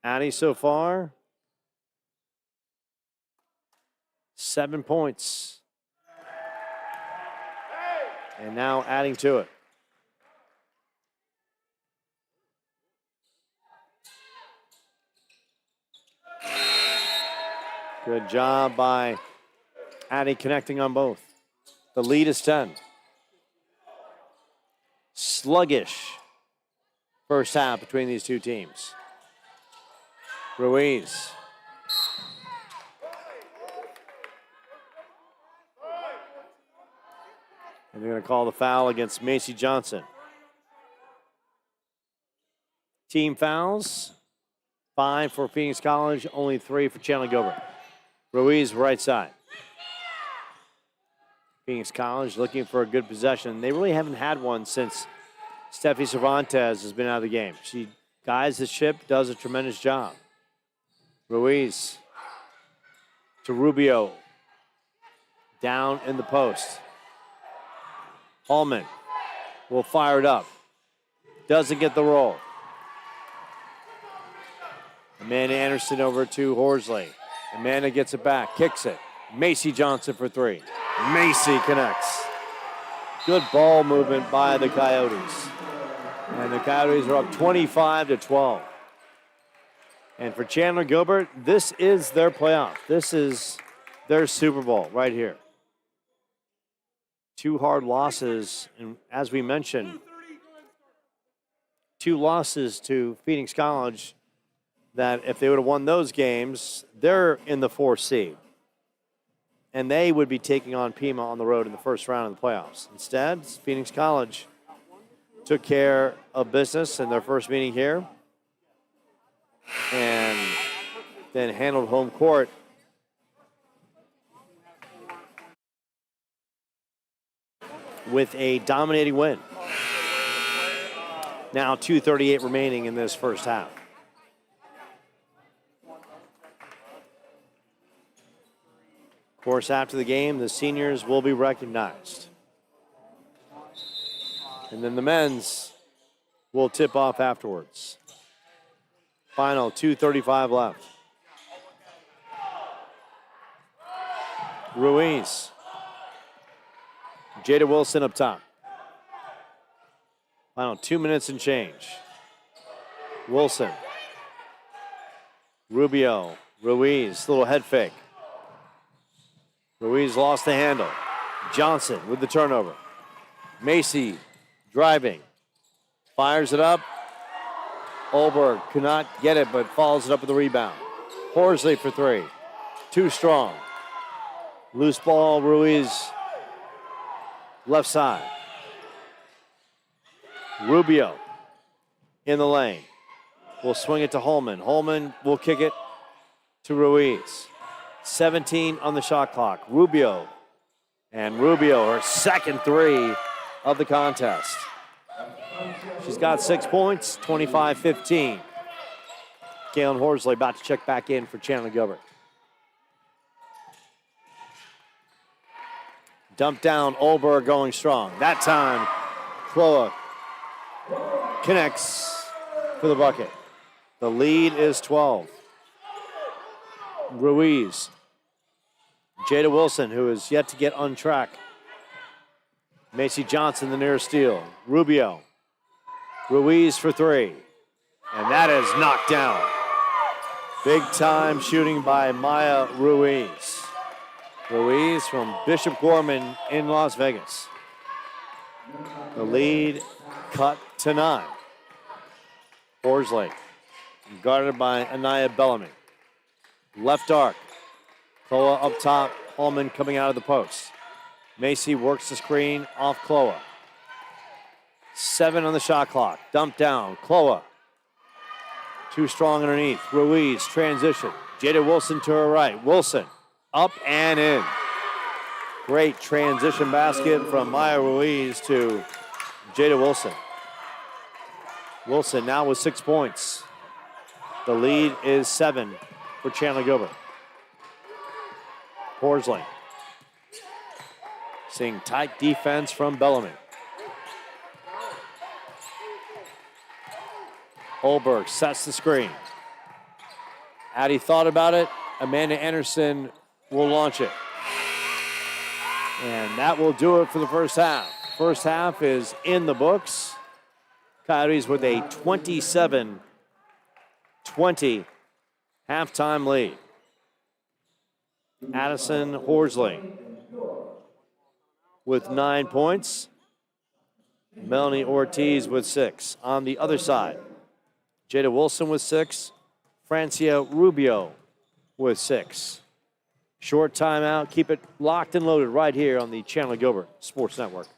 Addie so far, 7 points. And now adding to it. Good job by Addie connecting on both. The lead is 10. Sluggish first half between these two teams. Ruiz. And they're going to call the foul against Macy Johnson. Team fouls, 5 for Phoenix College, only 3 for Chandler-Gilbert. Ruiz right side. Phoenix College looking for a good possession. They really haven't had one since Steffi Cervantes has been out of the game. She guides the ship, does a tremendous job. Ruiz to Rubio. Down in the post. Hallman will fire it up. Doesn't get the roll. Amanda Anderson over to Horsley. Amanda gets it back, kicks it. Macy Johnson for three. Macy connects. Good ball movement by the Coyotes. And the Coyotes are up 25-12. And for Chandler-Gilbert, this is their playoff. This is their Super Bowl right here. 2 hard losses, and as we mentioned, 2 losses to Phoenix College that if they would have won those games, they're in the 4th seed. And they would be taking on Pima on the road in the first round of the playoffs. Instead, Phoenix College took care of business in their first meeting here and then handled home court with a dominating win. Now 2:38 remaining in this first half. Of course, after the game, the seniors will be recognized. And then the men's will tip off afterwards. Final 2:35 left. Ruiz. Jada Wilson up top. Final 2 minutes and change. Wilson. Rubio. Ruiz, little head fake. Ruiz lost the handle. Johnson with the turnover. Macy driving. Fires it up. Olberg could not get it, but follows it up with a rebound. Horsley for three. Too strong. Loose ball, Ruiz. Left side. Rubio in the lane. Will swing it to Holman. Holman will kick it to Ruiz. 17 on the shot clock. Rubio. And Rubio, her second three of the contest. She's got 6 points, 25-15. Kalen Horsley about to check back in for Chandler-Gilbert. Dump down, Olberg going strong. That time, Chloe connects for the bucket. The lead is 12. Ruiz. Jada Wilson, who is yet to get on track. Macy Johnson, the nearest steal. Rubio. Ruiz for three. And that is knocked down. Big time shooting by Maya Ruiz. Ruiz from Bishop Gorman in Las Vegas. The lead cut to 9. Horsley guarded by Anaya Bellamy. Left arc. Chloe up top. Holman coming out of the post. Macy works the screen off Chloe. 7 on the shot clock. Dump down. Chloe. Too strong underneath. Ruiz transition. Jada Wilson to her right. Wilson up and in. Great transition basket from Maya Ruiz to Jada Wilson. Wilson now with 6 points. The lead is 7 for Chandler-Gilbert. Horsley. Seeing tight defense from Bellamy. Olberg sets the screen. Addie thought about it. Amanda Anderson will launch it. And that will do it for the first half. First half is in the books. Coyotes with a 27-20 halftime lead. Addison Horsley with 9 points. Melanie Ortiz with 6. On the other side, Jada Wilson with 6. Francia Rubio with 6. Short timeout. Keep it locked and loaded right here on the Chandler-Gilbert Sports Network.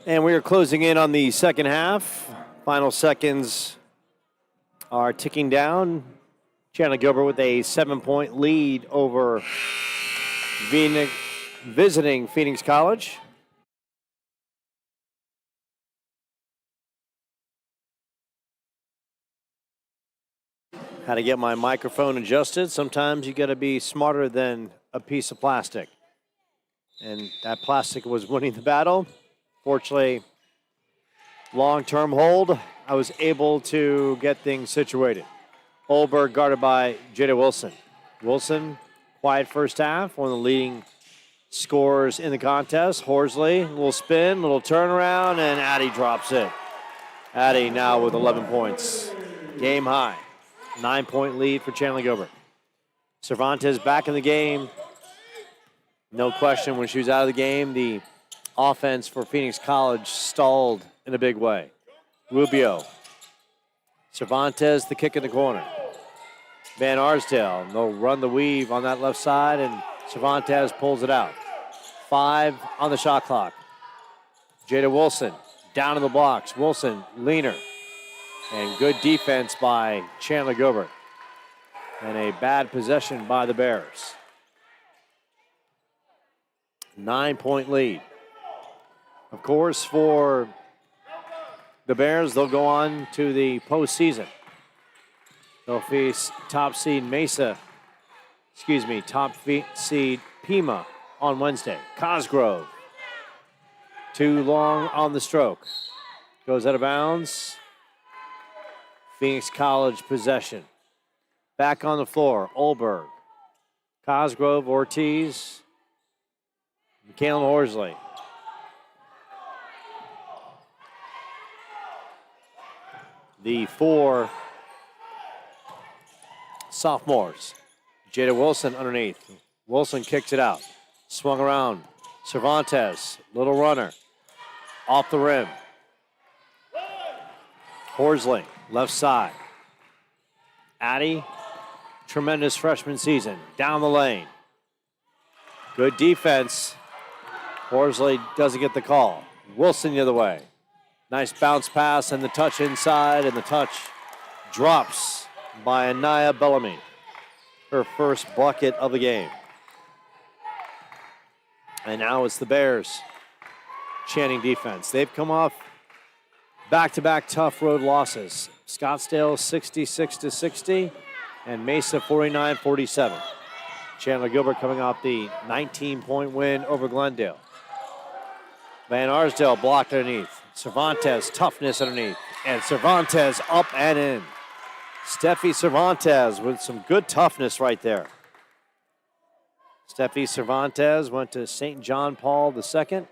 And we are closing in on the second half. Final seconds are ticking down. Chandler-Gilbert with a 7-point lead over visiting Phoenix College. How to get my microphone adjusted. Sometimes you got to be smarter than a piece of plastic. And that plastic was winning the battle. Fortunately, long-term hold, I was able to get things situated. Olberg guarded by Jada Wilson. Wilson, quiet first half, one of the leading scorers in the contest. Horsley, a little spin, little turnaround, and Addy drops it. Addy now with 11 points. Game high. 9-point lead for Chandler-Gilbert. Cervantes back in the game. No question, when she was out of the game, the offense for Phoenix College stalled in a big way. Rubio. Cervantes, the kick in the corner. Van Arsdale, they'll run the weave on that left side, and Cervantes pulls it out. 5 on the shot clock. Jada Wilson down in the blocks. Wilson, leaner. And good defense by Chandler-Gilbert. And a bad possession by the Bears. 9-point lead. Of course, for the Bears, they'll go on to the postseason. They'll face top seed Pima on Wednesday. Cosgrove, too long on the stroke. Goes out of bounds. Phoenix College possession. Back on the floor, Olberg. Cosgrove, Ortiz, Caleb Horsley. The 4 sophomores. Jada Wilson underneath. Wilson kicks it out. Swung around. Cervantes, little runner. Off the rim. Horsley, left side. Addy, tremendous freshman season. Down the lane. Good defense. Horsley doesn't get the call. Wilson the other way. Nice bounce pass and the touch inside, and the touch drops by Anaya Bellamy. Her first bucket of the game. And now it's the Bears chanting defense. They've come off back-to-back tough road losses. Scottsdale 66-60 and Mesa 49-47. Chandler-Gilbert coming off the 19-point win over Glendale. Van Arsdale blocked underneath. Cervantes, toughness underneath. And Cervantes up and in. Steffi Cervantes with some good toughness right there. Steffi Cervantes went to St. John Paul II.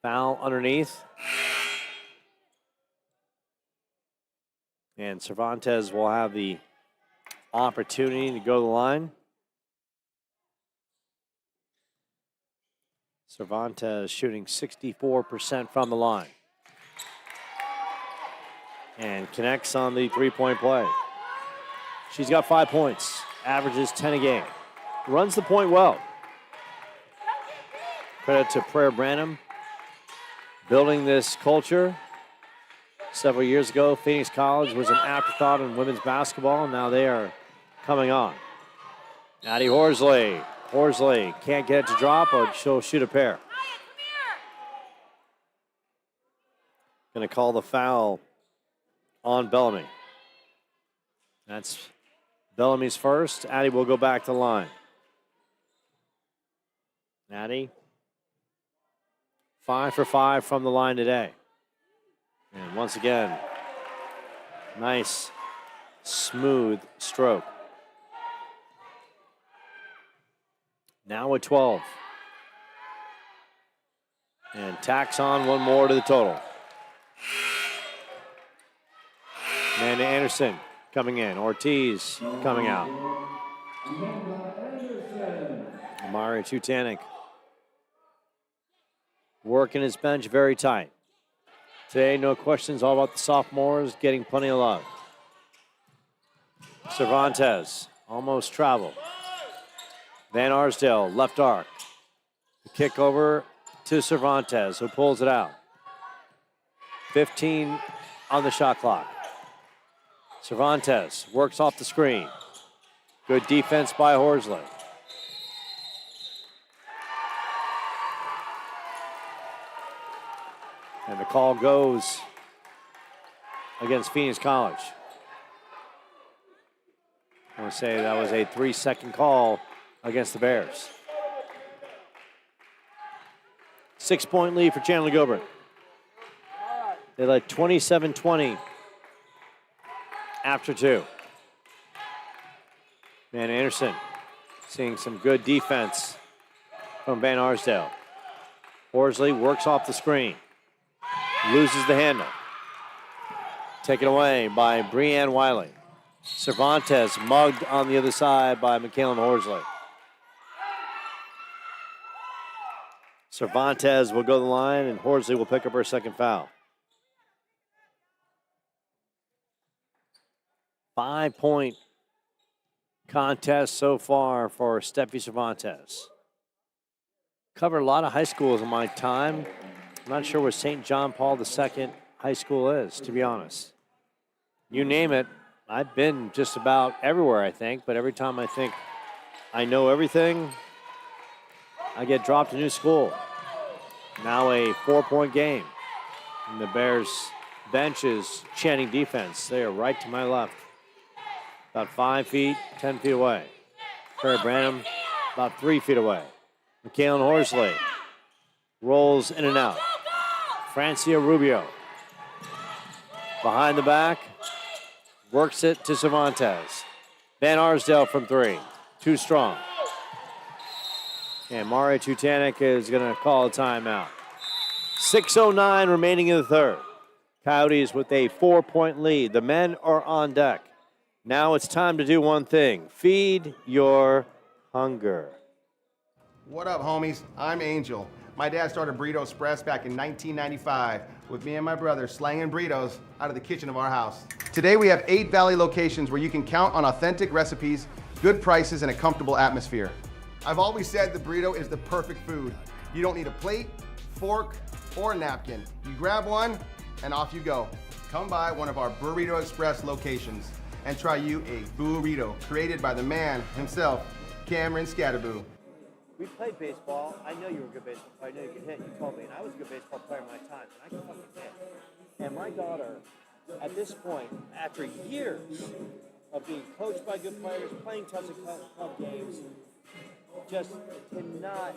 Foul underneath. And Cervantes will have the opportunity to go to the line. Cervantes shooting 64% from the line. And connects on the three-point play. She's got 5 points, averages 10 a game. Runs the point well. Credit to Prayer Branham building this culture. Several years ago, Phoenix College was an afterthought in women's basketball, and now they are coming on. Addie Horsley. Horsley can't get it to drop, but she'll shoot a pair. Going to call the foul on Bellamy. That's Bellamy's first. Addie will go back to the line. Addie, 5 for 5 from the line today. And once again, nice, smooth stroke. Now at 12. And tacks on one more to the total. Amanda Anderson coming in. Ortiz coming out. Amari Tutanik working his bench very tight. Today, no questions, all about the sophomores getting plenty of love. Cervantes almost traveled. Van Arsdale, left arc. The kick over to Cervantes, who pulls it out. 15 on the shot clock. Cervantes works off the screen. Good defense by Horsley. And the call goes against Phoenix College. I want to say that was a 3-second call against the Bears. 6-point lead for Chandler-Gilbert. They led 27-20 after 2. Van Anderson seeing some good defense from Van Arsdale. Horsley works off the screen. Loses the handle. Taken away by Breanne Wiley. Cervantes mugged on the other side by Michaela Horsley. Cervantes will go to the line, and Horsley will pick up her second foul. 5-point contest so far for Steffi Cervantes. Covered a lot of high schools in my time. I'm not sure where St. John Paul II High School is, to be honest. You name it, I've been just about everywhere, I think, but every time I think I know everything, I get dropped to new school. Now a 4-point game. And the Bears bench is chanting defense. They are right to my left. About 5 feet, 10 feet away. Terry Branham about 3 feet away. Michaela Horsley rolls in and out. Francia Rubio behind the back. Works it to Cervantes. Van Arsdale from 3. Too strong. And Mario Tutanek is going to call a timeout. 6:09 remaining in the third. Coyotes with a 4-point lead. The men are on deck. Now it's time to do one thing. Feed your hunger. What up, homies? I'm Angel. My dad started Burrito Express back in 1995 with me and my brother slanging burritos out of the kitchen of our house. Today we have 8 Valley locations where you can count on authentic recipes, good prices, and a comfortable atmosphere. I've always said the burrito is the perfect food. You don't need a plate, fork, or a napkin. You grab one and off you go. Come by one of our Burrito Express locations and try you a burrito created by the man himself, Cameron Scatterboo. We played baseball. I know you were a good baseball player. I know you could hit. You told me. And I was a good baseball player in my time. And I could fucking hit. And my daughter, at this point, after years of being coached by good players, playing tons of club games, just cannot.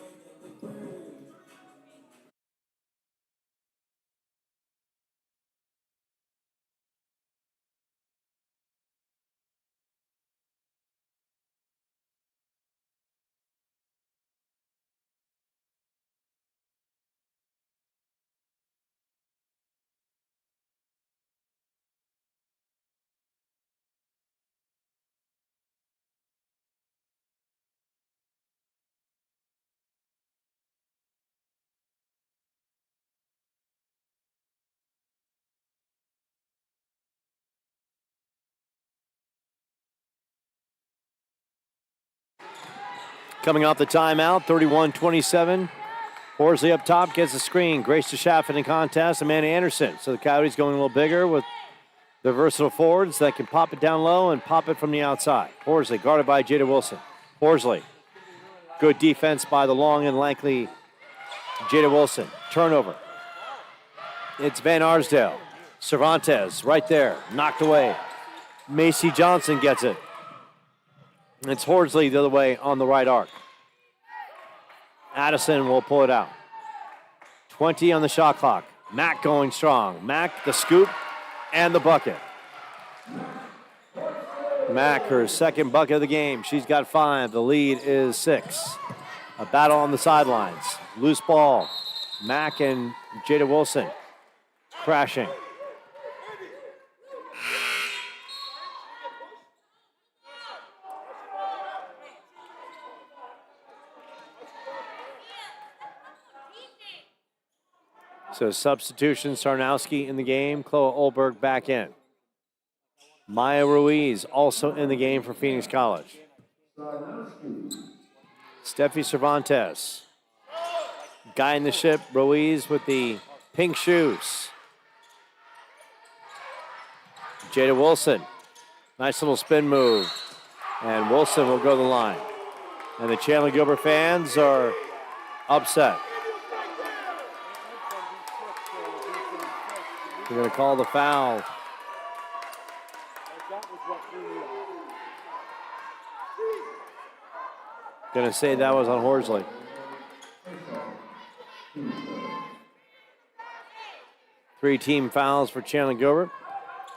Coming off the timeout, 31-27. Horsley up top gets the screen. Grace DeSchaffen in contest. Amanda Anderson. So the Coyotes going a little bigger with the versatile forwards that can pop it down low and pop it from the outside. Horsley guarded by Jada Wilson. Horsley. Good defense by the long and lanky Jada Wilson. Turnover. It's Van Arsdale. Cervantes right there. Knocked away. Macy Johnson gets it. It's Horsley the other way on the right arc. Addison will pull it out. 20 on the shot clock. Mack going strong. Mack, the scoop, and the bucket. Mack, her second bucket of the game. She's got 5. The lead is 6. A battle on the sidelines. Loose ball. Mack and Jada Wilson crashing. So substitution, Sarnowski in the game, Chloe Olberg back in. Maya Ruiz also in the game for Phoenix College. Steffi Cervantes. Guiding the ship, Ruiz with the pink shoes. Jada Wilson. Nice little spin move. And Wilson will go to the line. And the Chandler-Gilbert fans are upset. They're going to call the foul. Going to say that was on Horsley. Three team fouls for Chandler-Gilbert.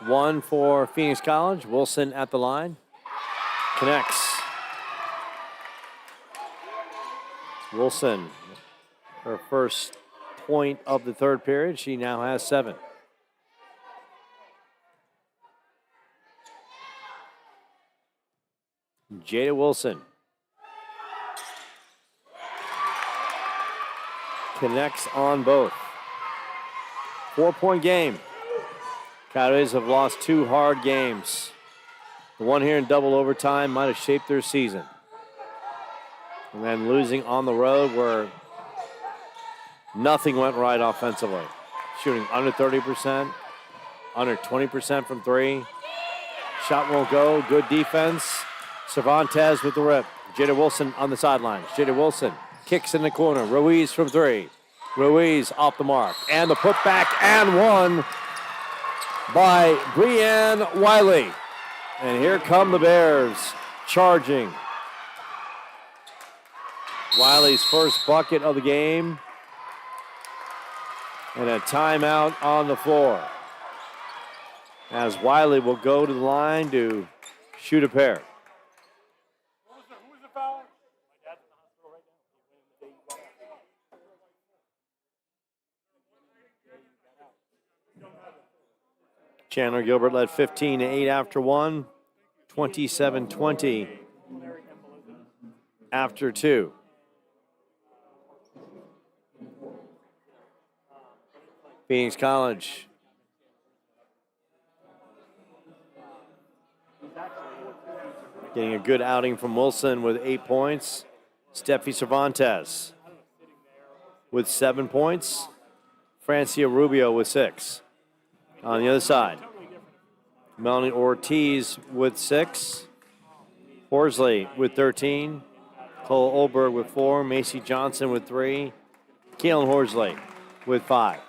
One for Phoenix College. Wilson at the line. Connects. Wilson, her first point of the third period. She now has 7. Jada Wilson connects on both. 4-point game. Coyotes have lost 2 hard games. The one here in double overtime might have shaped their season. And then losing on the road where nothing went right offensively. Shooting under 30%, under 20% from 3. Shot won't go, good defense. Cervantes with the rip. Jada Wilson on the sidelines. Jada Wilson kicks in the corner. Ruiz from 3. Ruiz off the mark. And the putback and one by Breanne Wiley. And here come the Bears charging. Wiley's first bucket of the game. And a timeout on the floor. As Wiley will go to the line to shoot a pair. Chandler-Gilbert led 15-8 after 1, 27-20 after 2. Phoenix College getting a good outing from Wilson with 8 points. Steffi Cervantes with 7 points. Francia Rubio with 6. On the other side, Melanie Ortiz with 6. Horsley with 13. Cole Olberg with 4. Macy Johnson with 3. Kaylin Horsley with 5.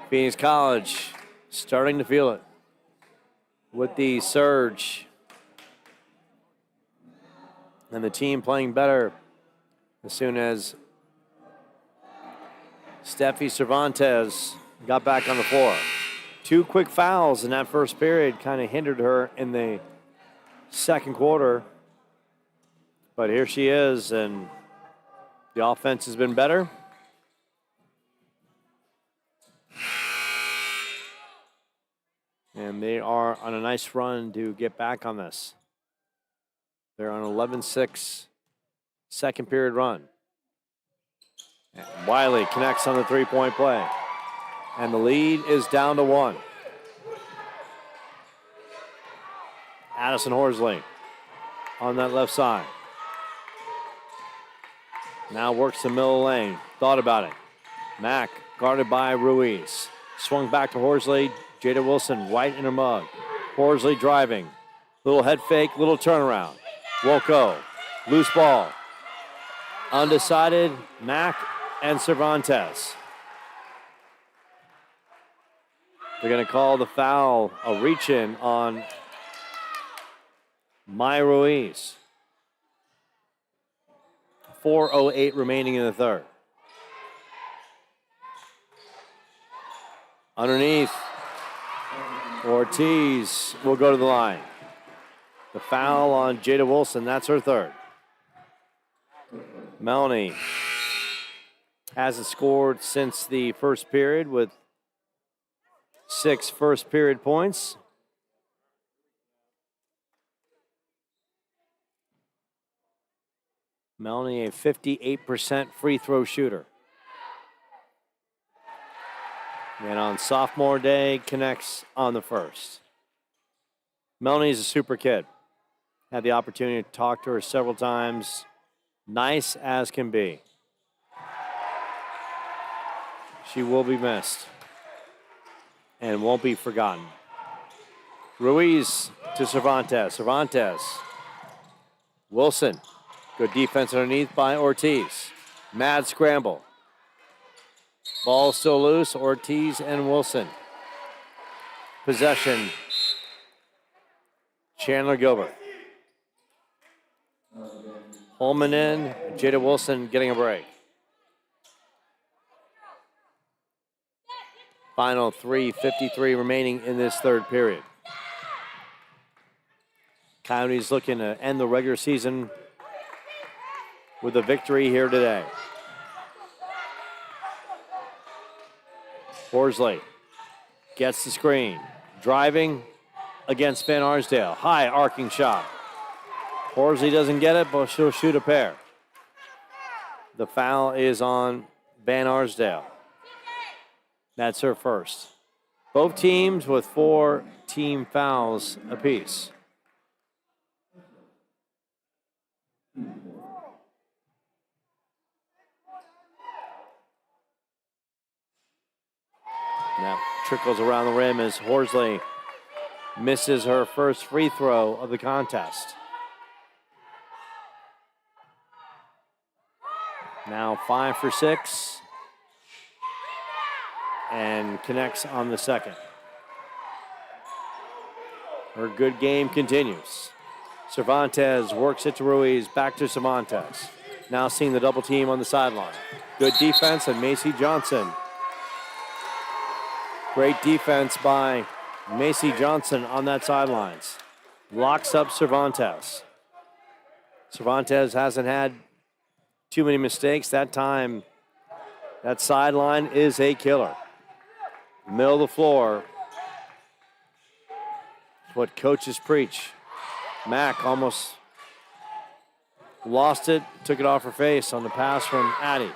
Phoenix College starting to feel it with the surge. And the team playing better as soon as Steffi Cervantes got back on the floor. 2 quick fouls in that first period kind of hindered her in the second quarter. But here she is, and the offense has been better. And they are on a nice run to get back on this. They're on an 11-6 second period run. And Wiley connects on the 3-point play. And the lead is down to 1. Addison Horsley on that left side. Now works the middle lane. Thought about it. Mack guarded by Ruiz. Swung back to Horsley. Jada Wilson right in her mug. Horsley driving. Little head fake, little turnaround. Won't go. Loose ball. Undecided, Mack and Cervantes. They're going to call the foul, a reach-in on Maya Ruiz. 4:08 remaining in the third. Underneath, Ortiz will go to the line. The foul on Jada Wilson, that's her third. Melanie hasn't scored since the first period with 6 first period points. Melanie, a 58% free throw shooter. And on sophomore day, connects on the first. Melanie's a super kid. Had the opportunity to talk to her several times. Nice as can be. She will be missed and won't be forgotten. Ruiz to Cervantes. Cervantes. Wilson. Good defense underneath by Ortiz. Mad scramble. Ball still loose. Ortiz and Wilson. Possession. Chandler-Gilbert. Holman in. Jada Wilson getting a break. Final 3:53 remaining in this third period. Coyotes looking to end the regular season with a victory here today. Horsley gets the screen. Driving against Van Arsdale. High arcing shot. Horsley doesn't get it, but she'll shoot a pair. The foul is on Van Arsdale. That's her first. Both teams with 4 team fouls apiece. That trickles around the rim as Horsley misses her first free throw of the contest. Now 5 for 6 and connects on the second. Her good game continues. Cervantes works it to Ruiz, back to Cervantes. Now seeing the double team on the sideline. Good defense and Macy Johnson. Great defense by Macy Johnson on that sidelines. Locks up Cervantes. Cervantes hasn't had too many mistakes. That time, that sideline is a killer. Middle of the floor. It's what coaches preach. Mack almost lost it, took it off her face on the pass from Addie.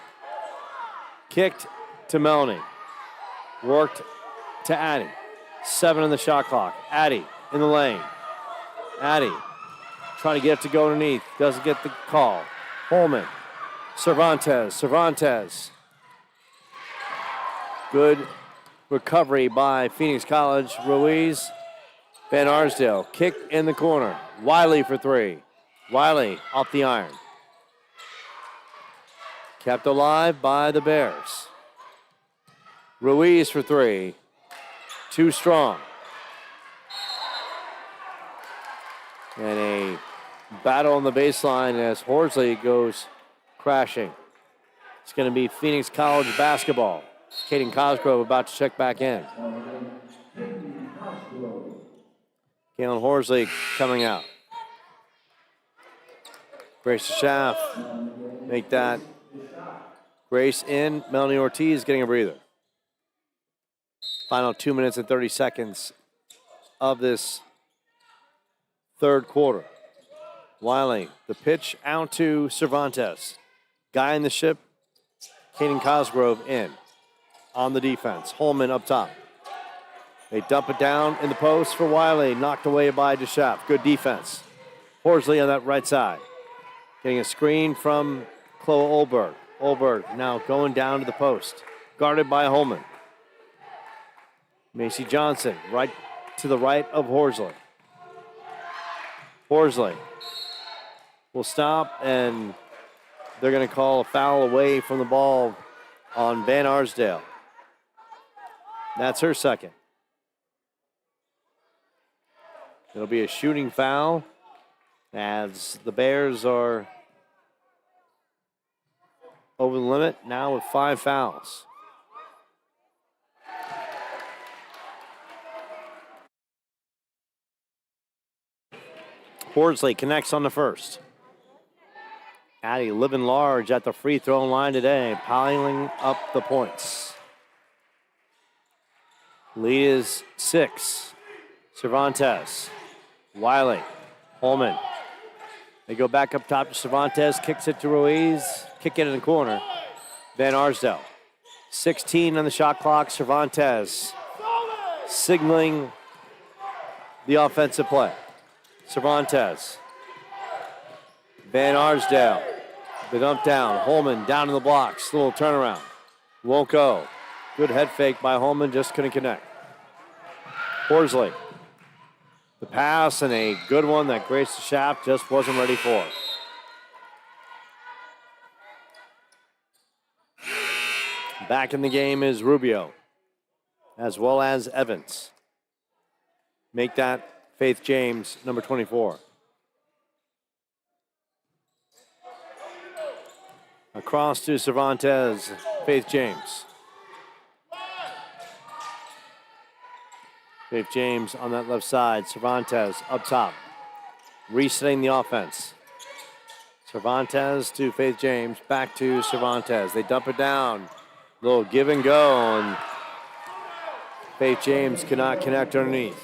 Kicked to Melanie. Worked to Addie. 7 on the shot clock. Addie in the lane. Addie trying to get it to go underneath. Doesn't get the call. Holman. Cervantes. Cervantes. Good recovery by Phoenix College. Ruiz. Van Arsdale. Kick in the corner. Wiley for 3. Wiley off the iron. Kept alive by the Bears. Ruiz for 3. Too strong. And a battle on the baseline as Horsley goes crashing. It's going to be Phoenix College basketball. Kaden Cosgrove about to check back in. Kalen Horsley coming out. Grace Schaff make that. Grace in. Melanie Ortiz getting a breather. Final 2 minutes and 30 seconds of this third quarter. Wiley, the pitch out to Cervantes. Guy in the ship, Kaden Cosgrove in on the defense. Holman up top. They dump it down in the post for Wiley. Knocked away by DeShaff. Good defense. Horsley on that right side. Getting a screen from Chloe Olberg. Olberg now going down to the post. Guarded by Holman. Macy Johnson right to the right of Horsley. Horsley will stop, and they're going to call a foul away from the ball on Van Arsdale. That's her second. It'll be a shooting foul as the Bears are over the limit now with 5 fouls. Horsley connects on the first. Addie living large at the free throw line today, piling up the points. Lead is 6. Cervantes. Wiley. Holman. They go back up top to Cervantes, kicks it to Ruiz, kick it in the corner. Van Arsdale. 16 on the shot clock. Cervantes signaling the offensive play. Cervantes. Van Arsdale. The dump down. Holman down in the blocks. Little turnaround. Won't go. Good head fake by Holman. Just couldn't connect. Horsley. The pass and a good one that graced the shaft. Just wasn't ready for it. Back in the game is Rubio, as well as Evans. Make that Faith James, number 24. Across to Cervantes, Faith James. Faith James on that left side. Cervantes up top, resetting the offense. Cervantes to Faith James, back to Cervantes. They dump it down. Little give and go, and Faith James cannot connect underneath.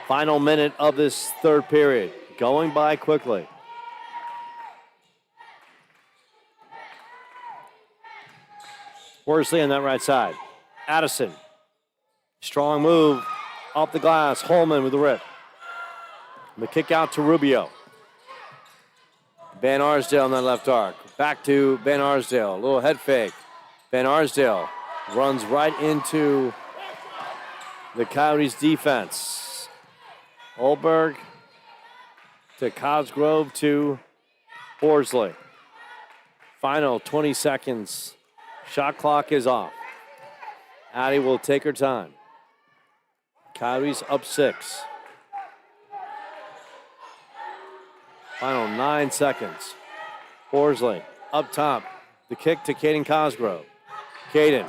Final minute of this third period, going by quickly. Worsley on that right side. Addison, strong move, off the glass. Holman with the rip. The kick out to Rubio. Van Arsdale on that left arc. Back to Van Arsdale. A little head fake. Van Arsdale runs right into the Coyotes defense. Olberg to Cosgrove to Horsley. Final 20 seconds. Shot clock is off. Addie will take her time. Coyotes up 6. Final 9 seconds. Horsley up top. The kick to Caden Cosgrove. Caden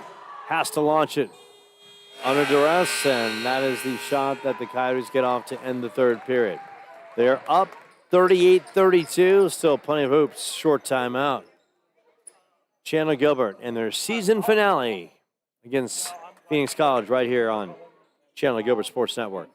has to launch it under duress, and that is the shot that the Coyotes get off to end the third period. They're up 38-32. Still plenty of hoops. Short timeout. Chandler-Gilbert in their season finale against Phoenix College right here on Chandler-Gilbert Sports Network.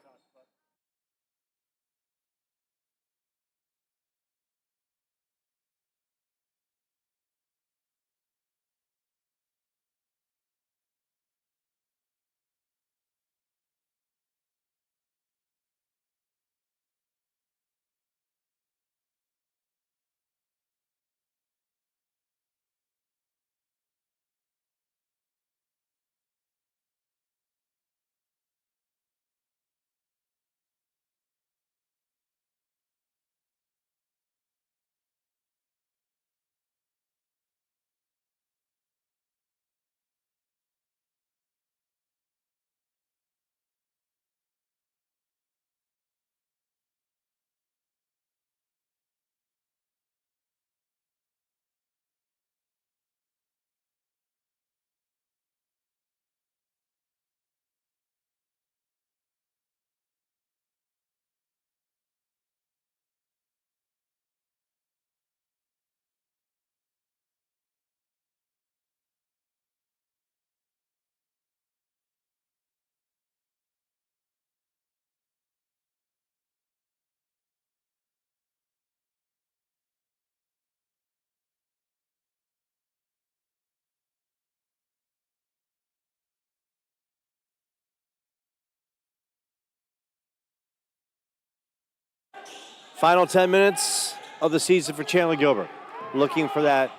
Final 10 minutes of the season for Chandler-Gilbert. Looking for that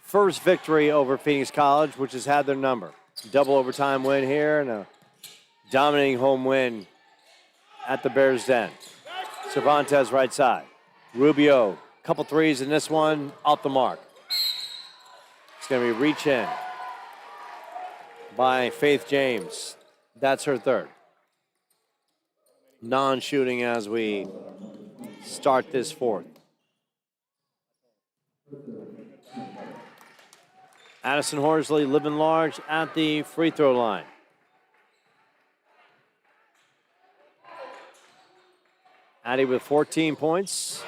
first victory over Phoenix College, which has had their number. Double overtime win here and a dominating home win at the Bears' Den. Cervantes right side. Rubio, couple threes in this one, off the mark. It's going to be reach in by Faith James. That's her third. Non-shooting as we start this fourth. Addison Horsley living large at the free throw line. Addie with 14 points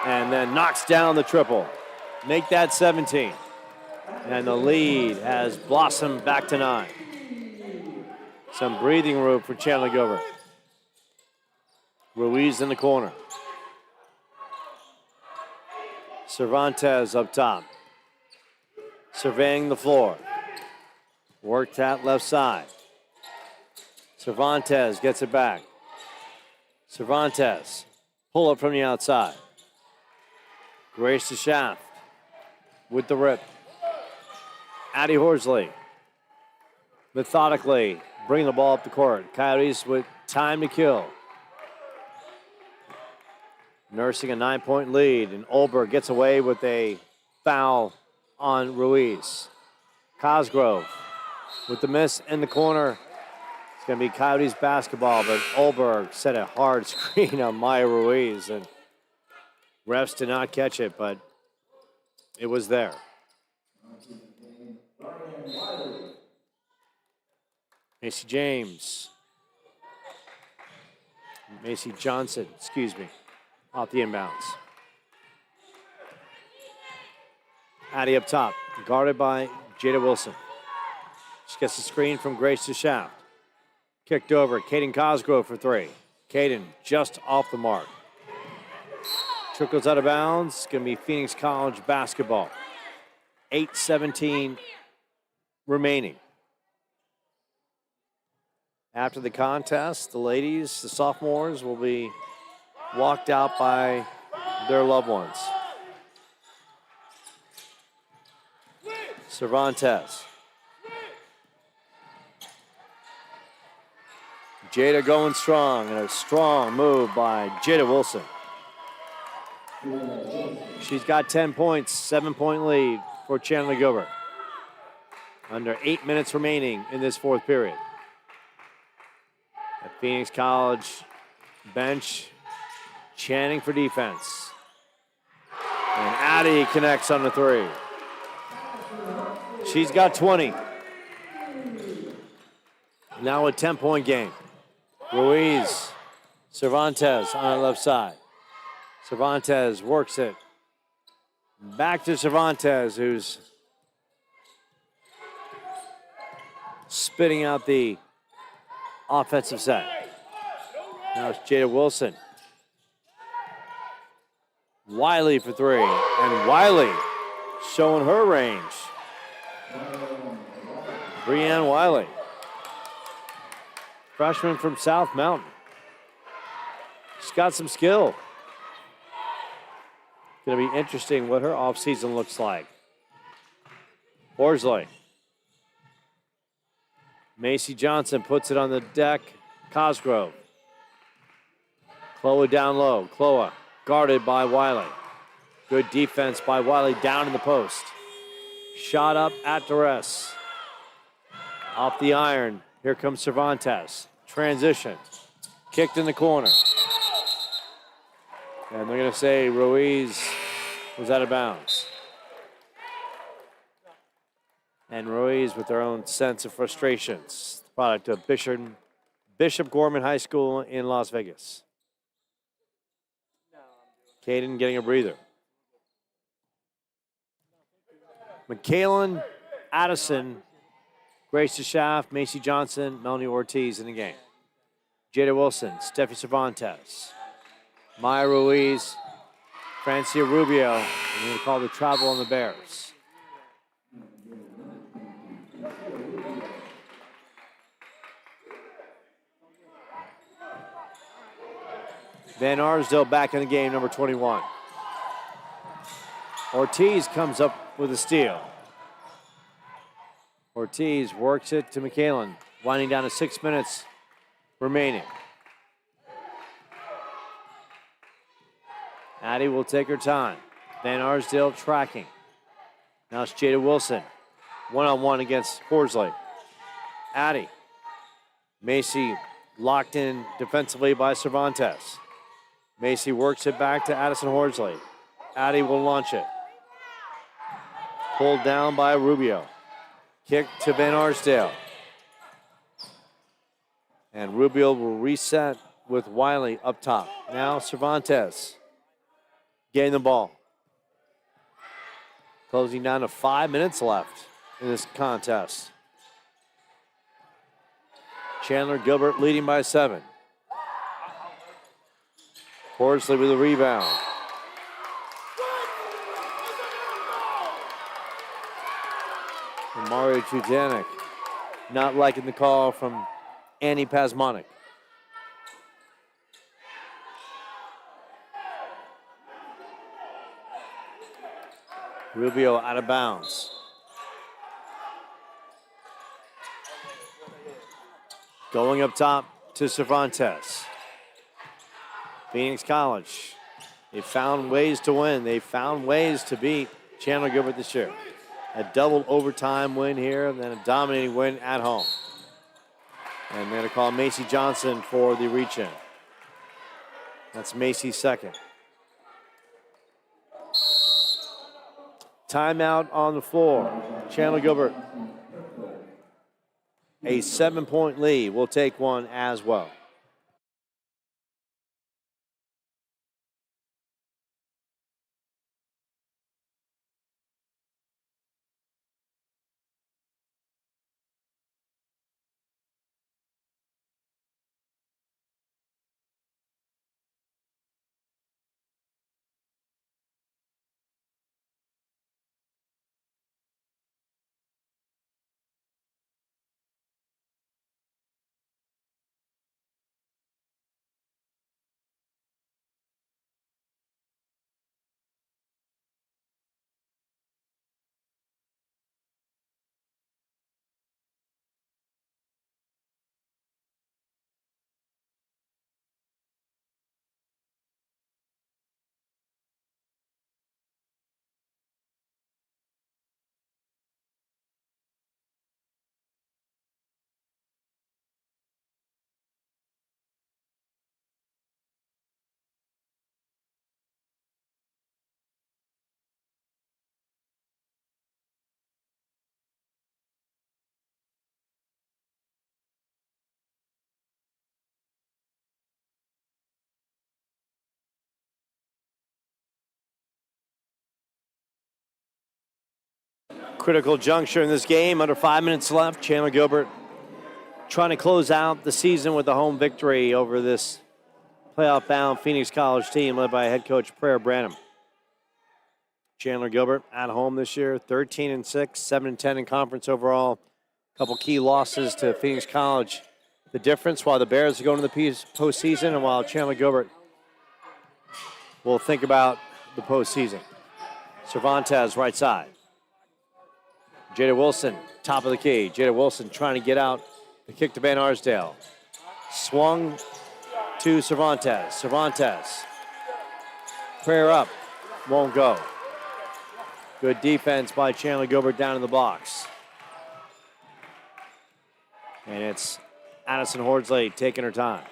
and then knocks down the triple. Make that 17. And the lead has blossomed back to 9. Some breathing room for Chandler-Gilbert. Ruiz in the corner. Cervantes up top. Surveying the floor. Worked at left side. Cervantes gets it back. Cervantes, pull up from the outside. Grace to Shaft with the rip. Addie Horsley methodically bringing the ball up the court. Coyotes with time to kill. Nursing a 9-point lead, and Olberg gets away with a foul on Ruiz. Cosgrove with the miss in the corner. It's going to be Coyotes basketball, but Olberg set a hard screen on Maya Ruiz, and refs did not catch it, but it was there. Macy Johnson, off the inbounds. Addie up top, guarded by Jada Wilson. She gets the screen from Grace to Shaft. Kicked over, Caden Cosgrove for three. Caden just off the mark. Trickles out of bounds. It's going to be Phoenix College basketball. 8:17 remaining. After the contest, the ladies, the sophomores, will be walked out by their loved ones. Cervantes. Jada going strong, and a strong move by Jada Wilson. She's got 10 points, 7-point lead for Chandler-Gilbert. Under 8 minutes remaining in this fourth period. The Phoenix College bench chanting for defense. And Addie connects on the three. She's got 20. Now a 10-point game. Ruiz, Cervantes on the left side. Cervantes works it. Back to Cervantes, who's spitting out the offensive set. Now it's Jada Wilson. Wiley for three. And Wiley showing her range. Breanne Wiley. Freshman from South Mountain. She's got some skill. Going to be interesting what her offseason looks like. Horsley. Macy Johnson puts it on the deck. Cosgrove. Cloa down low. Cloa guarded by Wiley. Good defense by Wiley down in the post. Shot up at duress. Off the iron. Here comes Cervantes. Transition. Kicked in the corner. And they're going to say Ruiz was out of bounds. And Ruiz with their own sense of frustrations. The product of Bishop Gorman High School in Las Vegas. Caden getting a breather. McKalen, Addison, Grace DeShaft, Macy Johnson, Melanie Ortiz in the game. Jada Wilson, Steffi Cervantes, Maya Ruiz, Francia Rubio. We're going to call the travel on the Bears. Van Arsdale back in the game, number 21. Ortiz comes up with a steal. Ortiz works it to McKalen, winding down to 6 minutes remaining. Addie will take her time. Van Arsdale tracking. Now it's Jada Wilson. One-on-one against Horsley. Addie. Macy locked in defensively by Cervantes. Macy works it back to Addison Horsley. Addie will launch it. Pulled down by Rubio. Kick to Van Arsdale. And Rubio will reset with Wiley up top. Now Cervantes getting the ball. Closing down to 5 minutes left in this contest. Chandler-Gilbert leading by 7. Horsley with a rebound. And Mario Chudanik not liking the call from Annie Pasmonic. Rubio out of bounds. Going up top to Cervantes. Phoenix College. They found ways to win. They found ways to beat Chandler-Gilbert this year. A double overtime win here, and then a dominating win at home. And they're going to call Macy Johnson for the reach-in. That's Macy's second. Timeout on the floor. Chandler-Gilbert, a 7-point lead, will take one as well. Critical juncture in this game, under 5 minutes left. Chandler-Gilbert trying to close out the season with a home victory over this playoff-bound Phoenix College team led by head coach Prayer Branham. Chandler-Gilbert at home this year, 13-6, 7-10 in conference overall. A couple key losses to Phoenix College. The difference while the Bears are going to the postseason and while Chandler-Gilbert will think about the postseason. Cervantes, right side. Jada Wilson, top of the key. Jada Wilson trying to get out the kick to Van Arsdale. Swung to Cervantes. Cervantes. Prayer up. Won't go. Good defense by Chandler-Gilbert down in the box. And it's Addison Horsley taking her time.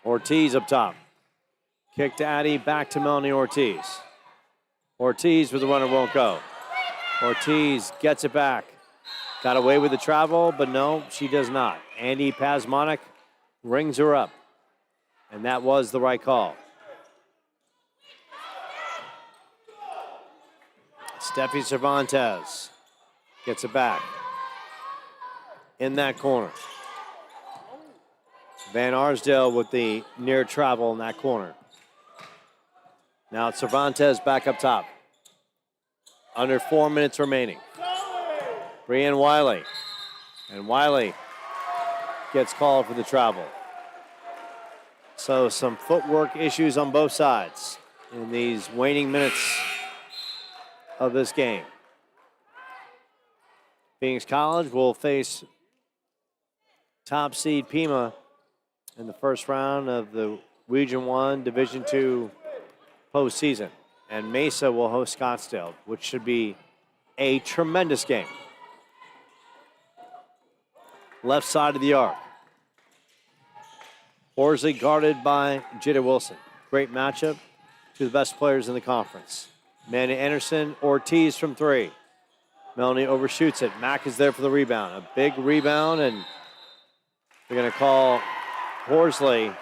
Ortiz up top. Kick to Addie, back to Melanie Ortiz. Ortiz with the runner, won't go. Ortiz gets it back. Got away with the travel, but no, she does not. Andy Pasmonic rings her up. And that was the right call. Steffi Cervantes gets it back. In that corner. Van Arsdale with the near travel in that corner. Now it's Cervantes back up top. Under 4 minutes remaining. Brianne Wiley. And Wiley gets called for the travel. So some footwork issues on both sides in these waning minutes of this game. Phoenix College will face top seed Pima in the first round of the Region 1, Division 2 postseason. And Mesa will host Scottsdale, which should be a tremendous game. Left side of the arc. Horsley guarded by Jada Wilson. Great matchup. Two of the best players in the conference. Amanda Anderson, Ortiz from three. Melanie overshoots it. Mack is there for the rebound. A big rebound, and they're going to call Horsley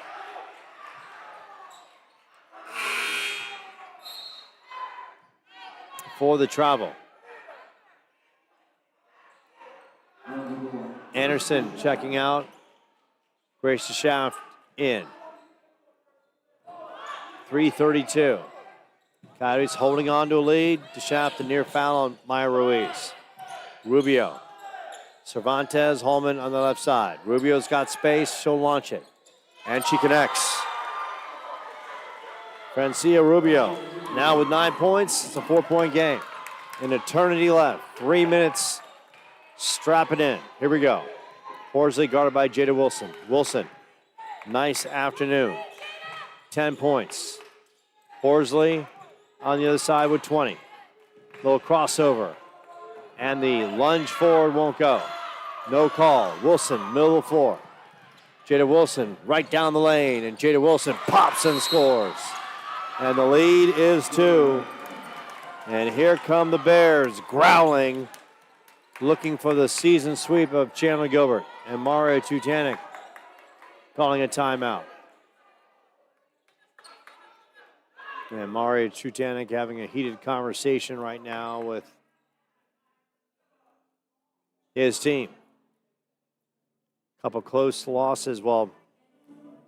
for the travel. Anderson checking out. Grace DeShaft in. 3:32. Coyotes holding on to a lead. DeShaft, a near foul on Maya Ruiz. Rubio. Cervantes, Holman on the left side. Rubio's got space. She'll launch it. And she connects. Francia Rubio Now with 9 points, it's a 4-point game. An eternity left. 3 minutes. Strap it in. Here we go. Horsley guarded by Jada Wilson. Wilson, nice afternoon. 10 points. Horsley on the other side with 20. Little crossover. And the lunge forward won't go. No call. Wilson, middle of the floor. Jada Wilson right down the lane, and Jada Wilson pops and scores. And the lead is 2. And here come the Bears growling, looking for the season sweep of Chandler-Gilbert. And Mario Tutanek calling a timeout. And Mario Tutanek having a heated conversation right now with his team. Couple close losses. Well,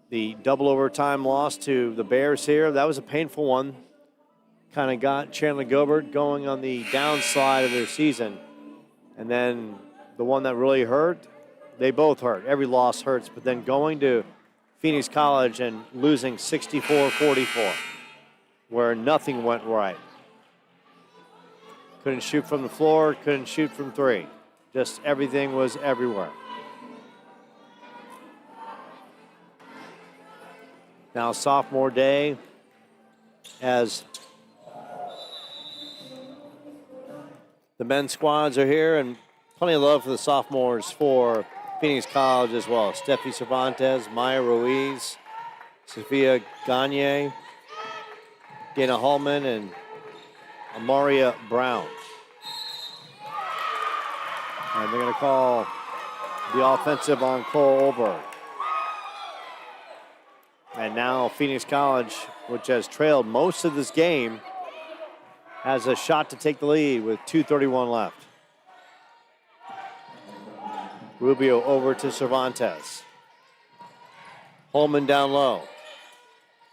the double overtime loss to the Bears here, that was a painful one. Kind of got Chandler-Gilbert going on the downside of their season. And then the one that really hurt, they both hurt. Every loss hurts, but then going to Phoenix College and losing 64-44, where nothing went right. Couldn't shoot from the floor, couldn't shoot from 3. Just everything was everywhere. Now sophomore day, as the men's squads are here, and plenty of love for the sophomores for Phoenix College as well. Steffi Cervantes, Maya Ruiz, Sophia Gagne, Dana Hallman, and Amaria Brown. And they're going to call the offensive on Cole Olberg. And now Phoenix College, which has trailed most of this game, has a shot to take the lead with 2:31 left. Rubio over to Cervantes. Holman down low.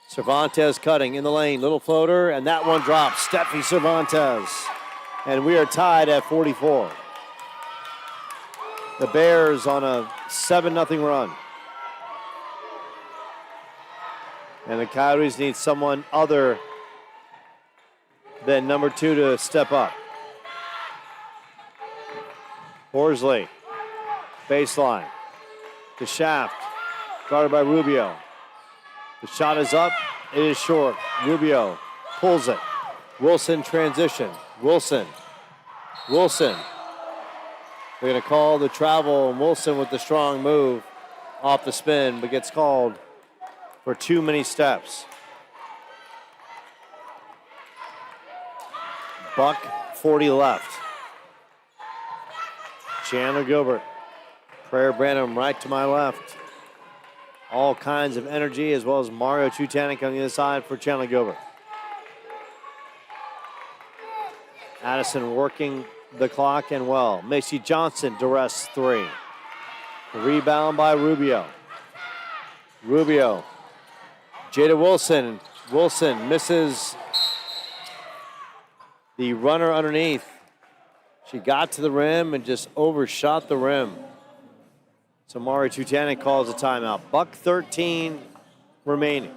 Cervantes cutting in the lane, little floater, and that one drops. Steffi Cervantes. And we are tied at 44. The Bears on a 7-0 run. And the Coyotes need someone other than number 2 to step up. Horsley, baseline. The shaft, guarded by Rubio. The shot is up, it is short. Rubio pulls it. Wilson transition. Wilson. They're going to call the travel, and Wilson with the strong move off the spin, but gets called for too many steps. $1:40 left. Chandler-Gilbert. Prayer Branham right to my left. All kinds of energy, as well as Mario Tutanek on the other side for Chandler-Gilbert. Addison working the clock and well. Macy Johnson, duress 3. Rebound by Rubio. Jada Wilson. Wilson misses the runner underneath. She got to the rim and just overshot the rim. So Mario Tutanek calls a timeout. $1:13 remaining.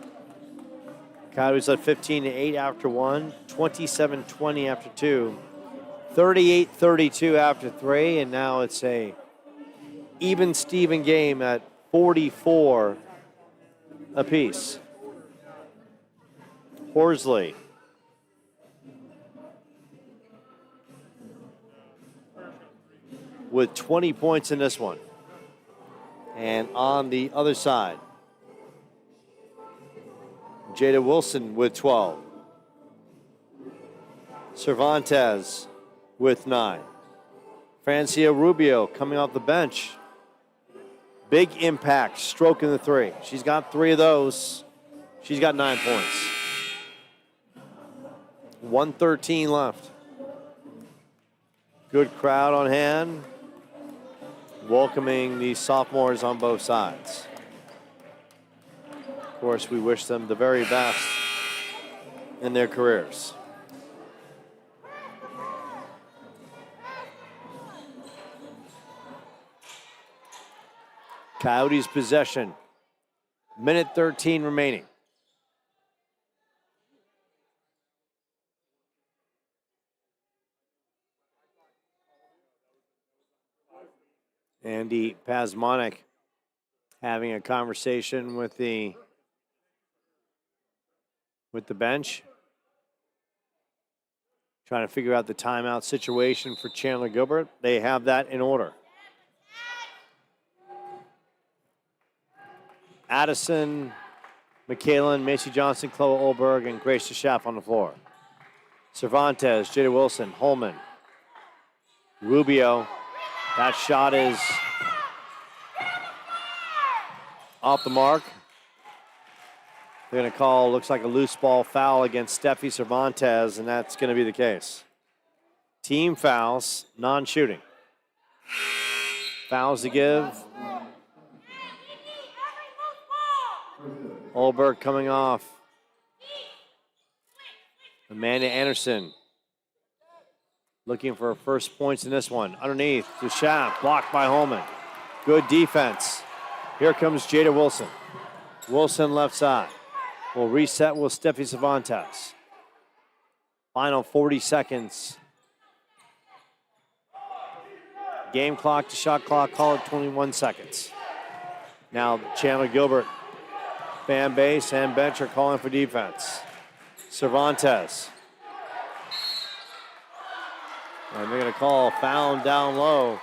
Coyotes led 15-8 after 1, 27-20 after 2, 38-32 after 3, and now it's a even Steven game at 44 apiece. Horsley. With 20 points in this one. And on the other side, Jada Wilson with 12. Cervantes with 9. Francia Rubio coming off the bench. Big impact, stroking the 3. She's got 3 of those. She's got 9 points. 1:13 left. Good crowd on hand, welcoming the sophomores on both sides. Of course, we wish them the very best in their careers. Coyotes possession. Minute 13 remaining. Andy Pasmonic having a conversation with the bench, trying to figure out the timeout situation for Chandler-Gilbert. They have that in order. Addison, McKalen, Macy Johnson, Chloe Olberg, and Grace DeSchaff on the floor. Cervantes, Jada Wilson, Holman, Rubio. That shot is off the mark. They're going to call, looks like a loose ball foul against Steffi Cervantes, and that's going to be the case. Team fouls, non-shooting. Fouls to give. Olberg coming off. Amanda Anderson looking for her first points in this one. Underneath, DeSchaff, blocked by Holman. Good defense. Here comes Jada Wilson. Wilson left side. Will reset with Steffi Cervantes. Final 40 seconds. Game clock to shot clock, call it 21 seconds. Now Chandler-Gilbert fan base and bench are calling for defense. Cervantes. And they're going to call a foul down low.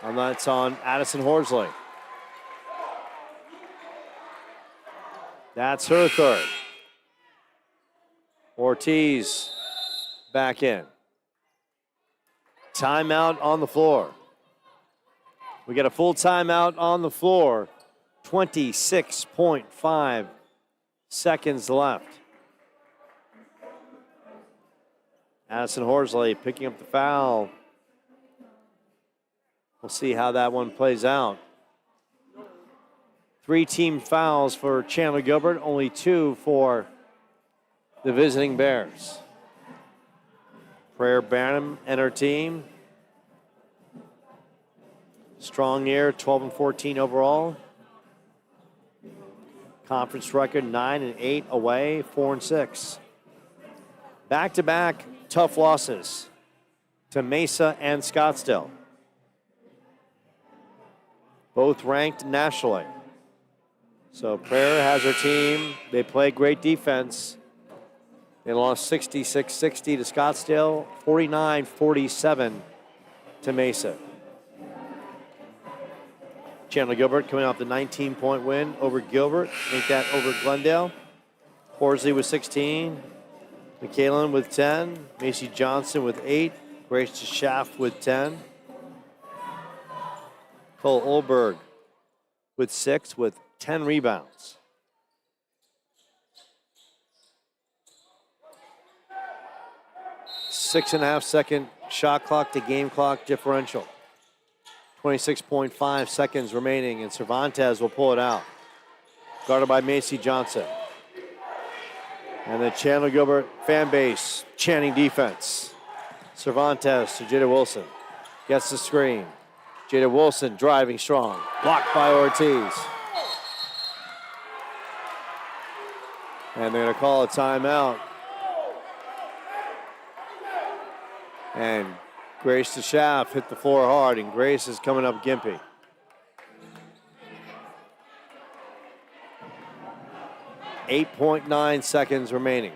And that's on Addison Horsley. That's her third. Ortiz back in. Timeout on the floor. We got a full timeout on the floor. 26.5 seconds left. Addison Horsley picking up the foul. We'll see how that one plays out. 3 team fouls for Chandler-Gilbert, only 2 for the visiting Bears. Prayer Banham and her team. Strong year, 12-14 overall. Conference record 9-8 away, 4-6. Back-to-back tough losses to Mesa and Scottsdale. Both ranked nationally. So Prayer has her team. They play great defense. They lost 66-60 to Scottsdale, 49-47 to Mesa. Chandler-Gilbert coming off the 19-point win over Gilbert. Make that over Glendale. Horsley with 16. McKalen with 10. Macy Johnson with 8. Grace DeSchaff with 10. Cole Olberg with 6 with 10 rebounds. Six and a half second shot clock to game clock differential. 26.5 seconds remaining, and Cervantes will pull it out. Guarded by Macy Johnson. And the Chandler-Gilbert fan base chanting defense. Cervantes to Jada Wilson. Gets the screen. Jada Wilson driving strong. Blocked by Ortiz. And they're going to call a timeout. And Grace DeSchaff hit the floor hard, and Grace is coming up gimpy. .9 seconds remaining.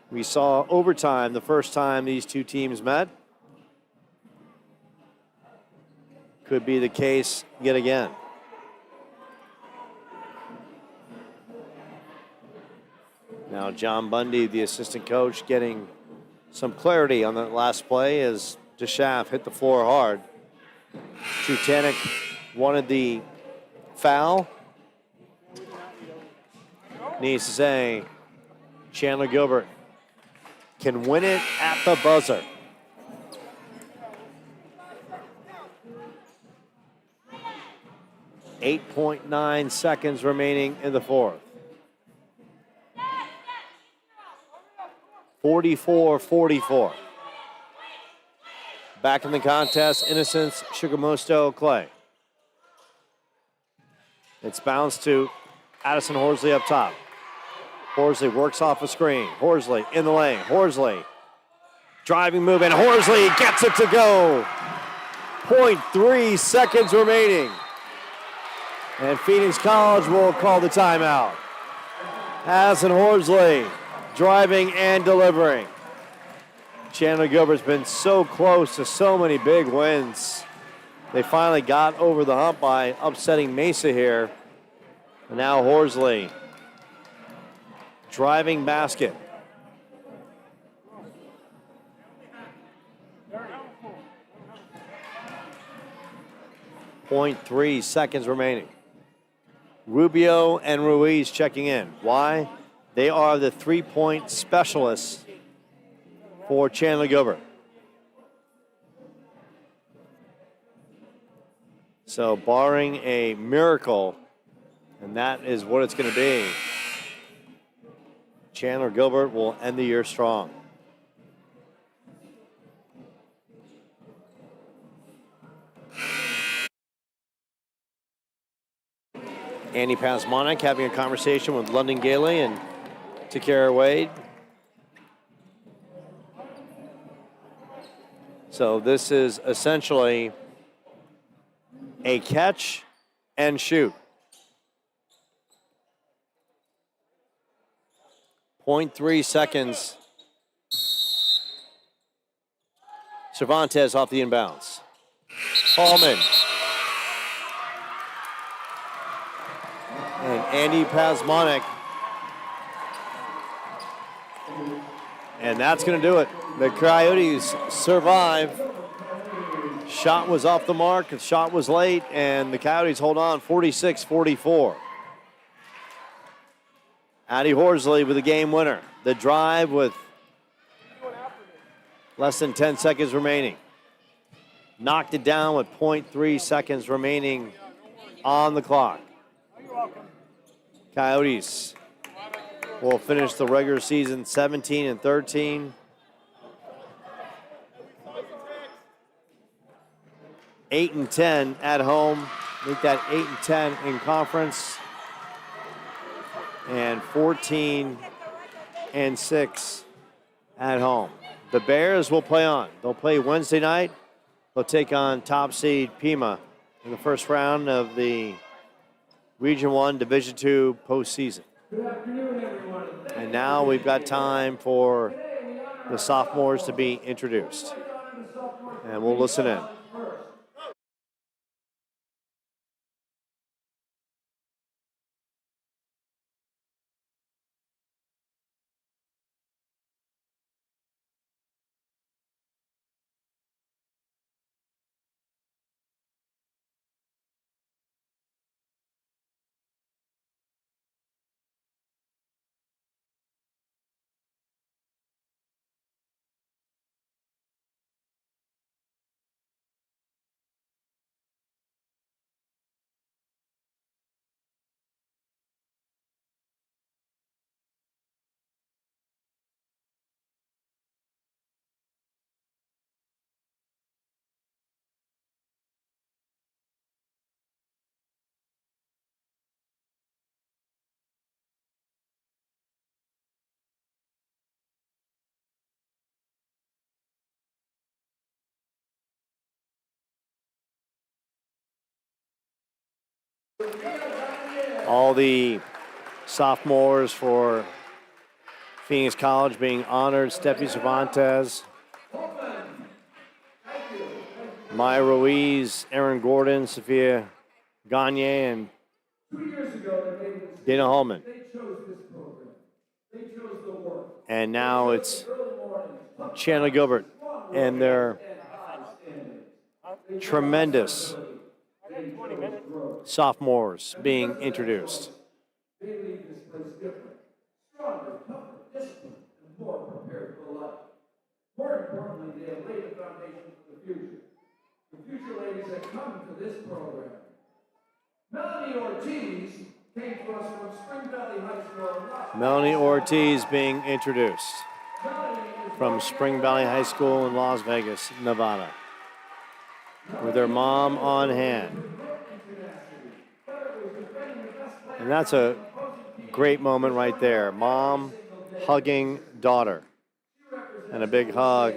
We saw overtime the first time these two teams met. Could be the case yet again. Now John Bundy, the assistant coach, getting some clarity on that last play as DeSchaff hit the floor hard. Trutanek wanted the foul. Needs to say Chandler-Gilbert can win it at the buzzer. .9 seconds remaining in the fourth. 44-44. Back in the contest, Innocence, Sugarmosto, Clay. It's bounced to Addison Horsley up top. Horsley works off a screen. Horsley in the lane. Horsley driving move, and Horsley gets it to go. 0.3 seconds remaining. And Phoenix College will call the timeout. Addison Horsley driving and delivering. Chandler-Gilbert's been so close to so many big wins. They finally got over the hump by upsetting Mesa here. And now Horsley driving basket. .3 seconds remaining. Rubio and Ruiz checking in. Why? They are the three-point specialists for Chandler-Gilbert. So barring a miracle, and that is what it's going to be, Chandler-Gilbert will end the year strong. Andy Pasmonic having a conversation with London Gailey and Takara Wade. So this is essentially a catch and shoot. 0.3 seconds. Cervantes off the inbounds. Hallman. And Andy Pasmonic. And that's going to do it. The Coyotes survive. Shot was off the mark. The shot was late. And the Coyotes hold on 46-44. Addie Horsley with the game winner. The drive with less than 10 seconds remaining. Knocked it down with 0.3 seconds remaining on the clock. Coyotes will finish the regular season 17-13. 8-10 at home. Make that 8-10 in conference. And 14-6 at home. The Bears will play on. They'll play Wednesday night. They'll take on top seed Pima in the first round of the Region 1, Division 2 postseason. And now we've got time for the sophomores to be introduced. And we'll listen in. All the sophomores for Phoenix College being honored. Steffi Cervantes, Maya Ruiz, Aaron Gordon, Sophia Gagne, and Dana Hallman. And now it's Chandler-Gilbert and their tremendous sophomores being introduced. They leave this place different, stronger, tougher, disciplined, and more prepared for life. More importantly, they have laid the foundation for the future. The future ladies that come to this program. Melanie Ortiz came to us from Spring Valley High School. Melanie Ortiz being introduced from Spring Valley High School in Las Vegas, Nevada, with her mom on hand. And that's a great moment right there. Mom hugging daughter. And a big hug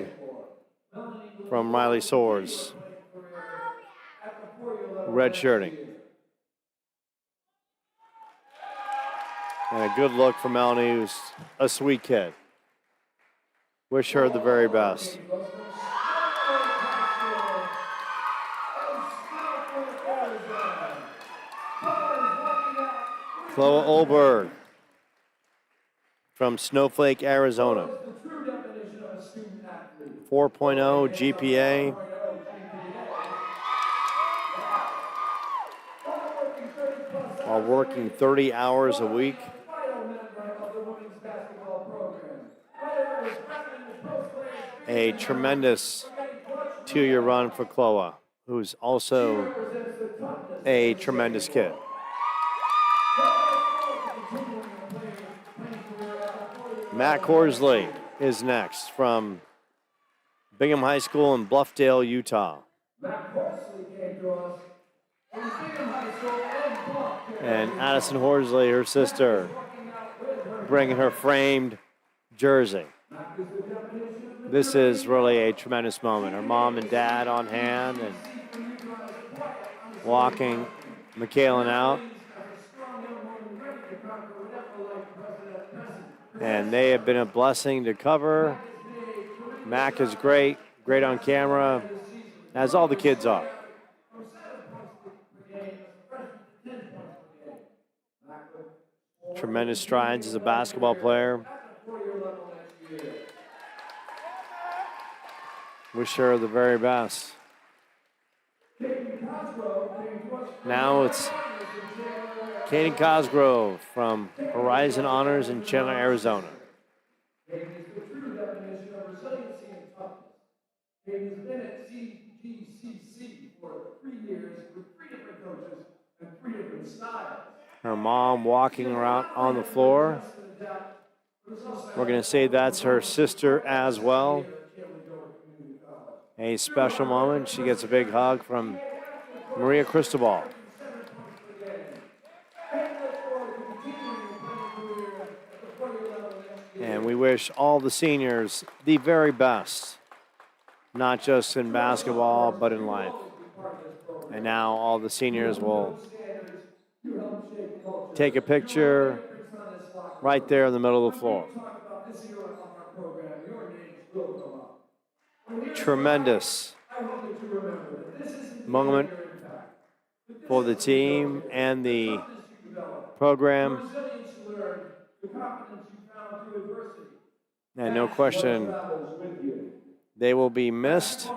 from Riley Swords. Red shirting. And a good look from Melanie, who's a sweet kid. Wish her the very best. Chloe Olberg from Snowflake, Arizona. 4.0 GPA. While working 30 hours a week. A tremendous 2-year run for Chloe, who's also a tremendous kid. Matt Horsley is next from Bingham High School in Bluffdale, Utah. And Addison Horsley, her sister, bringing her framed jersey. This is really a tremendous moment. Her mom and dad on hand and walking Michaelan out. And they have been a blessing to cover. Mac is great, great on camera, as all the kids are. Tremendous strides as a basketball player. Wish her the very best. Now it's Kaden Cosgrove from Horizon Honors in Chandler, Arizona. Kaden is the true definition of resiliency and toughness. Kaden has been at CGCC for 3 years with 3 different coaches and 3 different styles. Her mom walking her out on the floor. We're going to say that's her sister as well. A special moment. She gets a big hug from Maria Cristobal. And we wish all the seniors the very best, not just in basketball, but in life. And now all the seniors will take a picture right there in the middle of the floor. Tremendous moment for the team and the program. And no question, they will be missed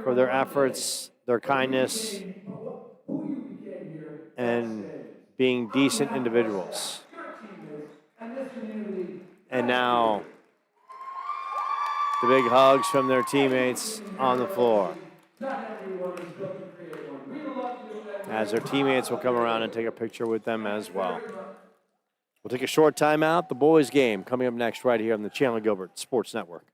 for their efforts, their kindness, and being decent individuals. And now, the big hugs from their teammates on the floor. As their teammates will come around and take a picture with them as well. We'll take a short timeout. The boys' game coming up next right here on the Chandler-Gilbert Sports Network.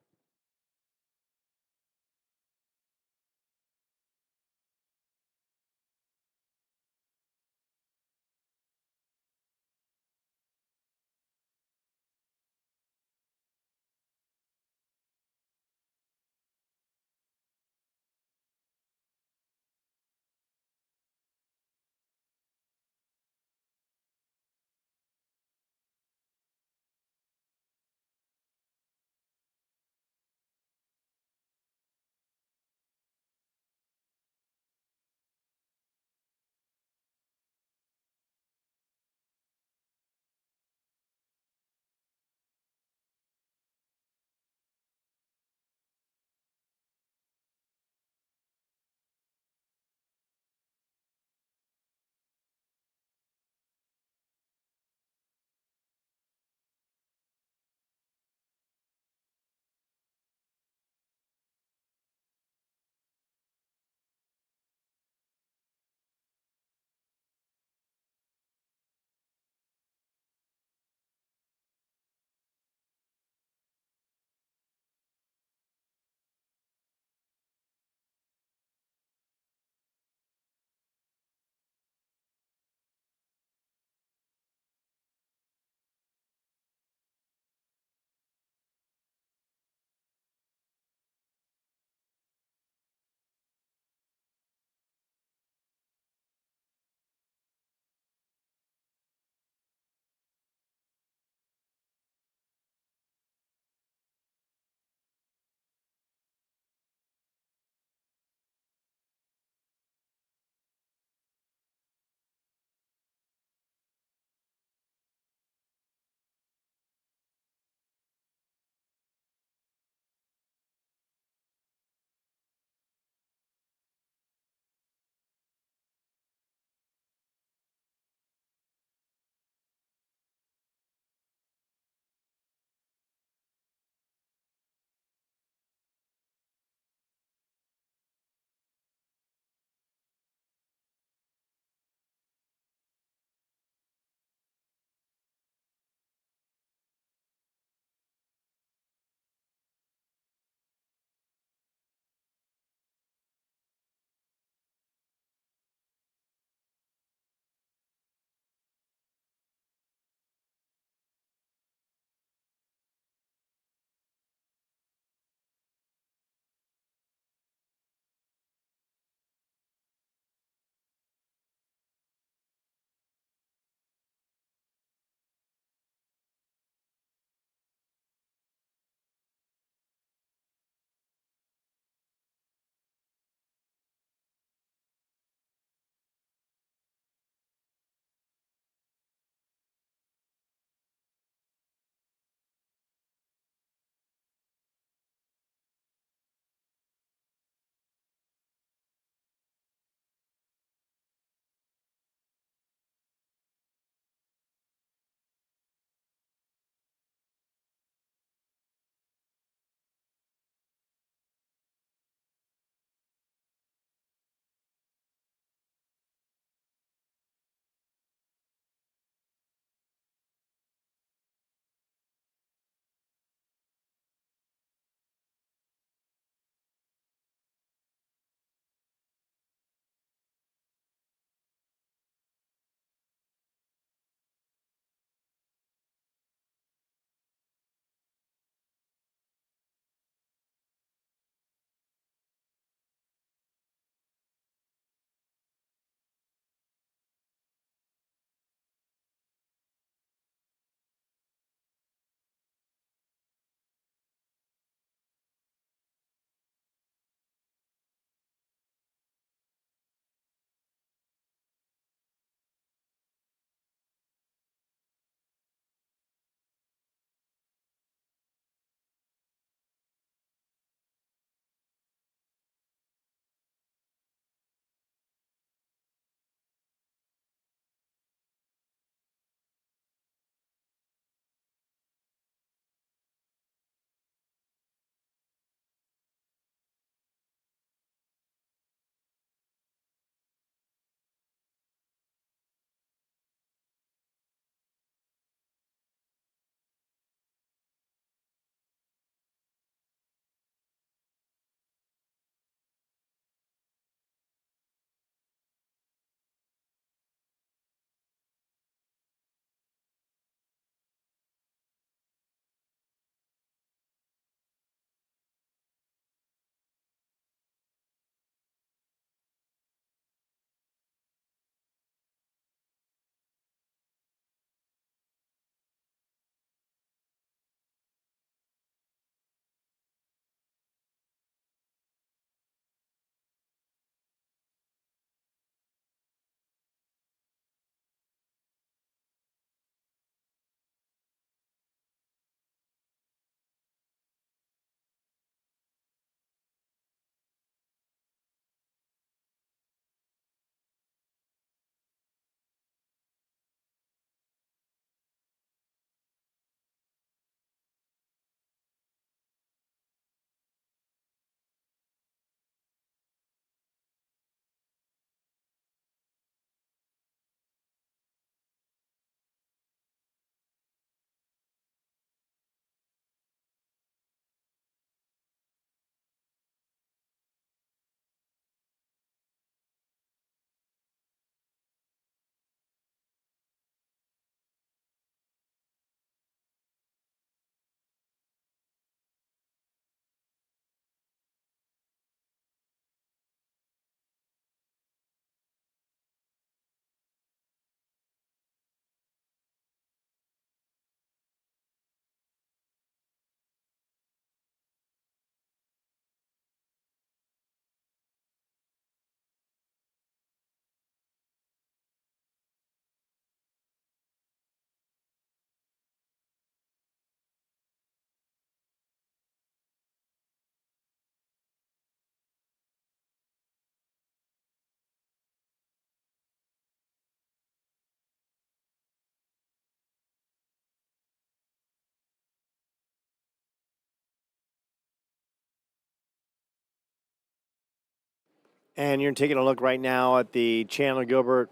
And you're taking a look right now at the Chandler-Gilbert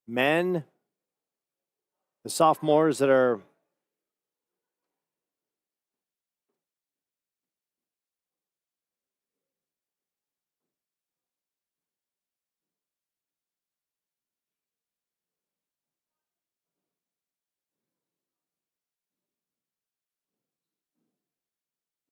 men. The sophomores that are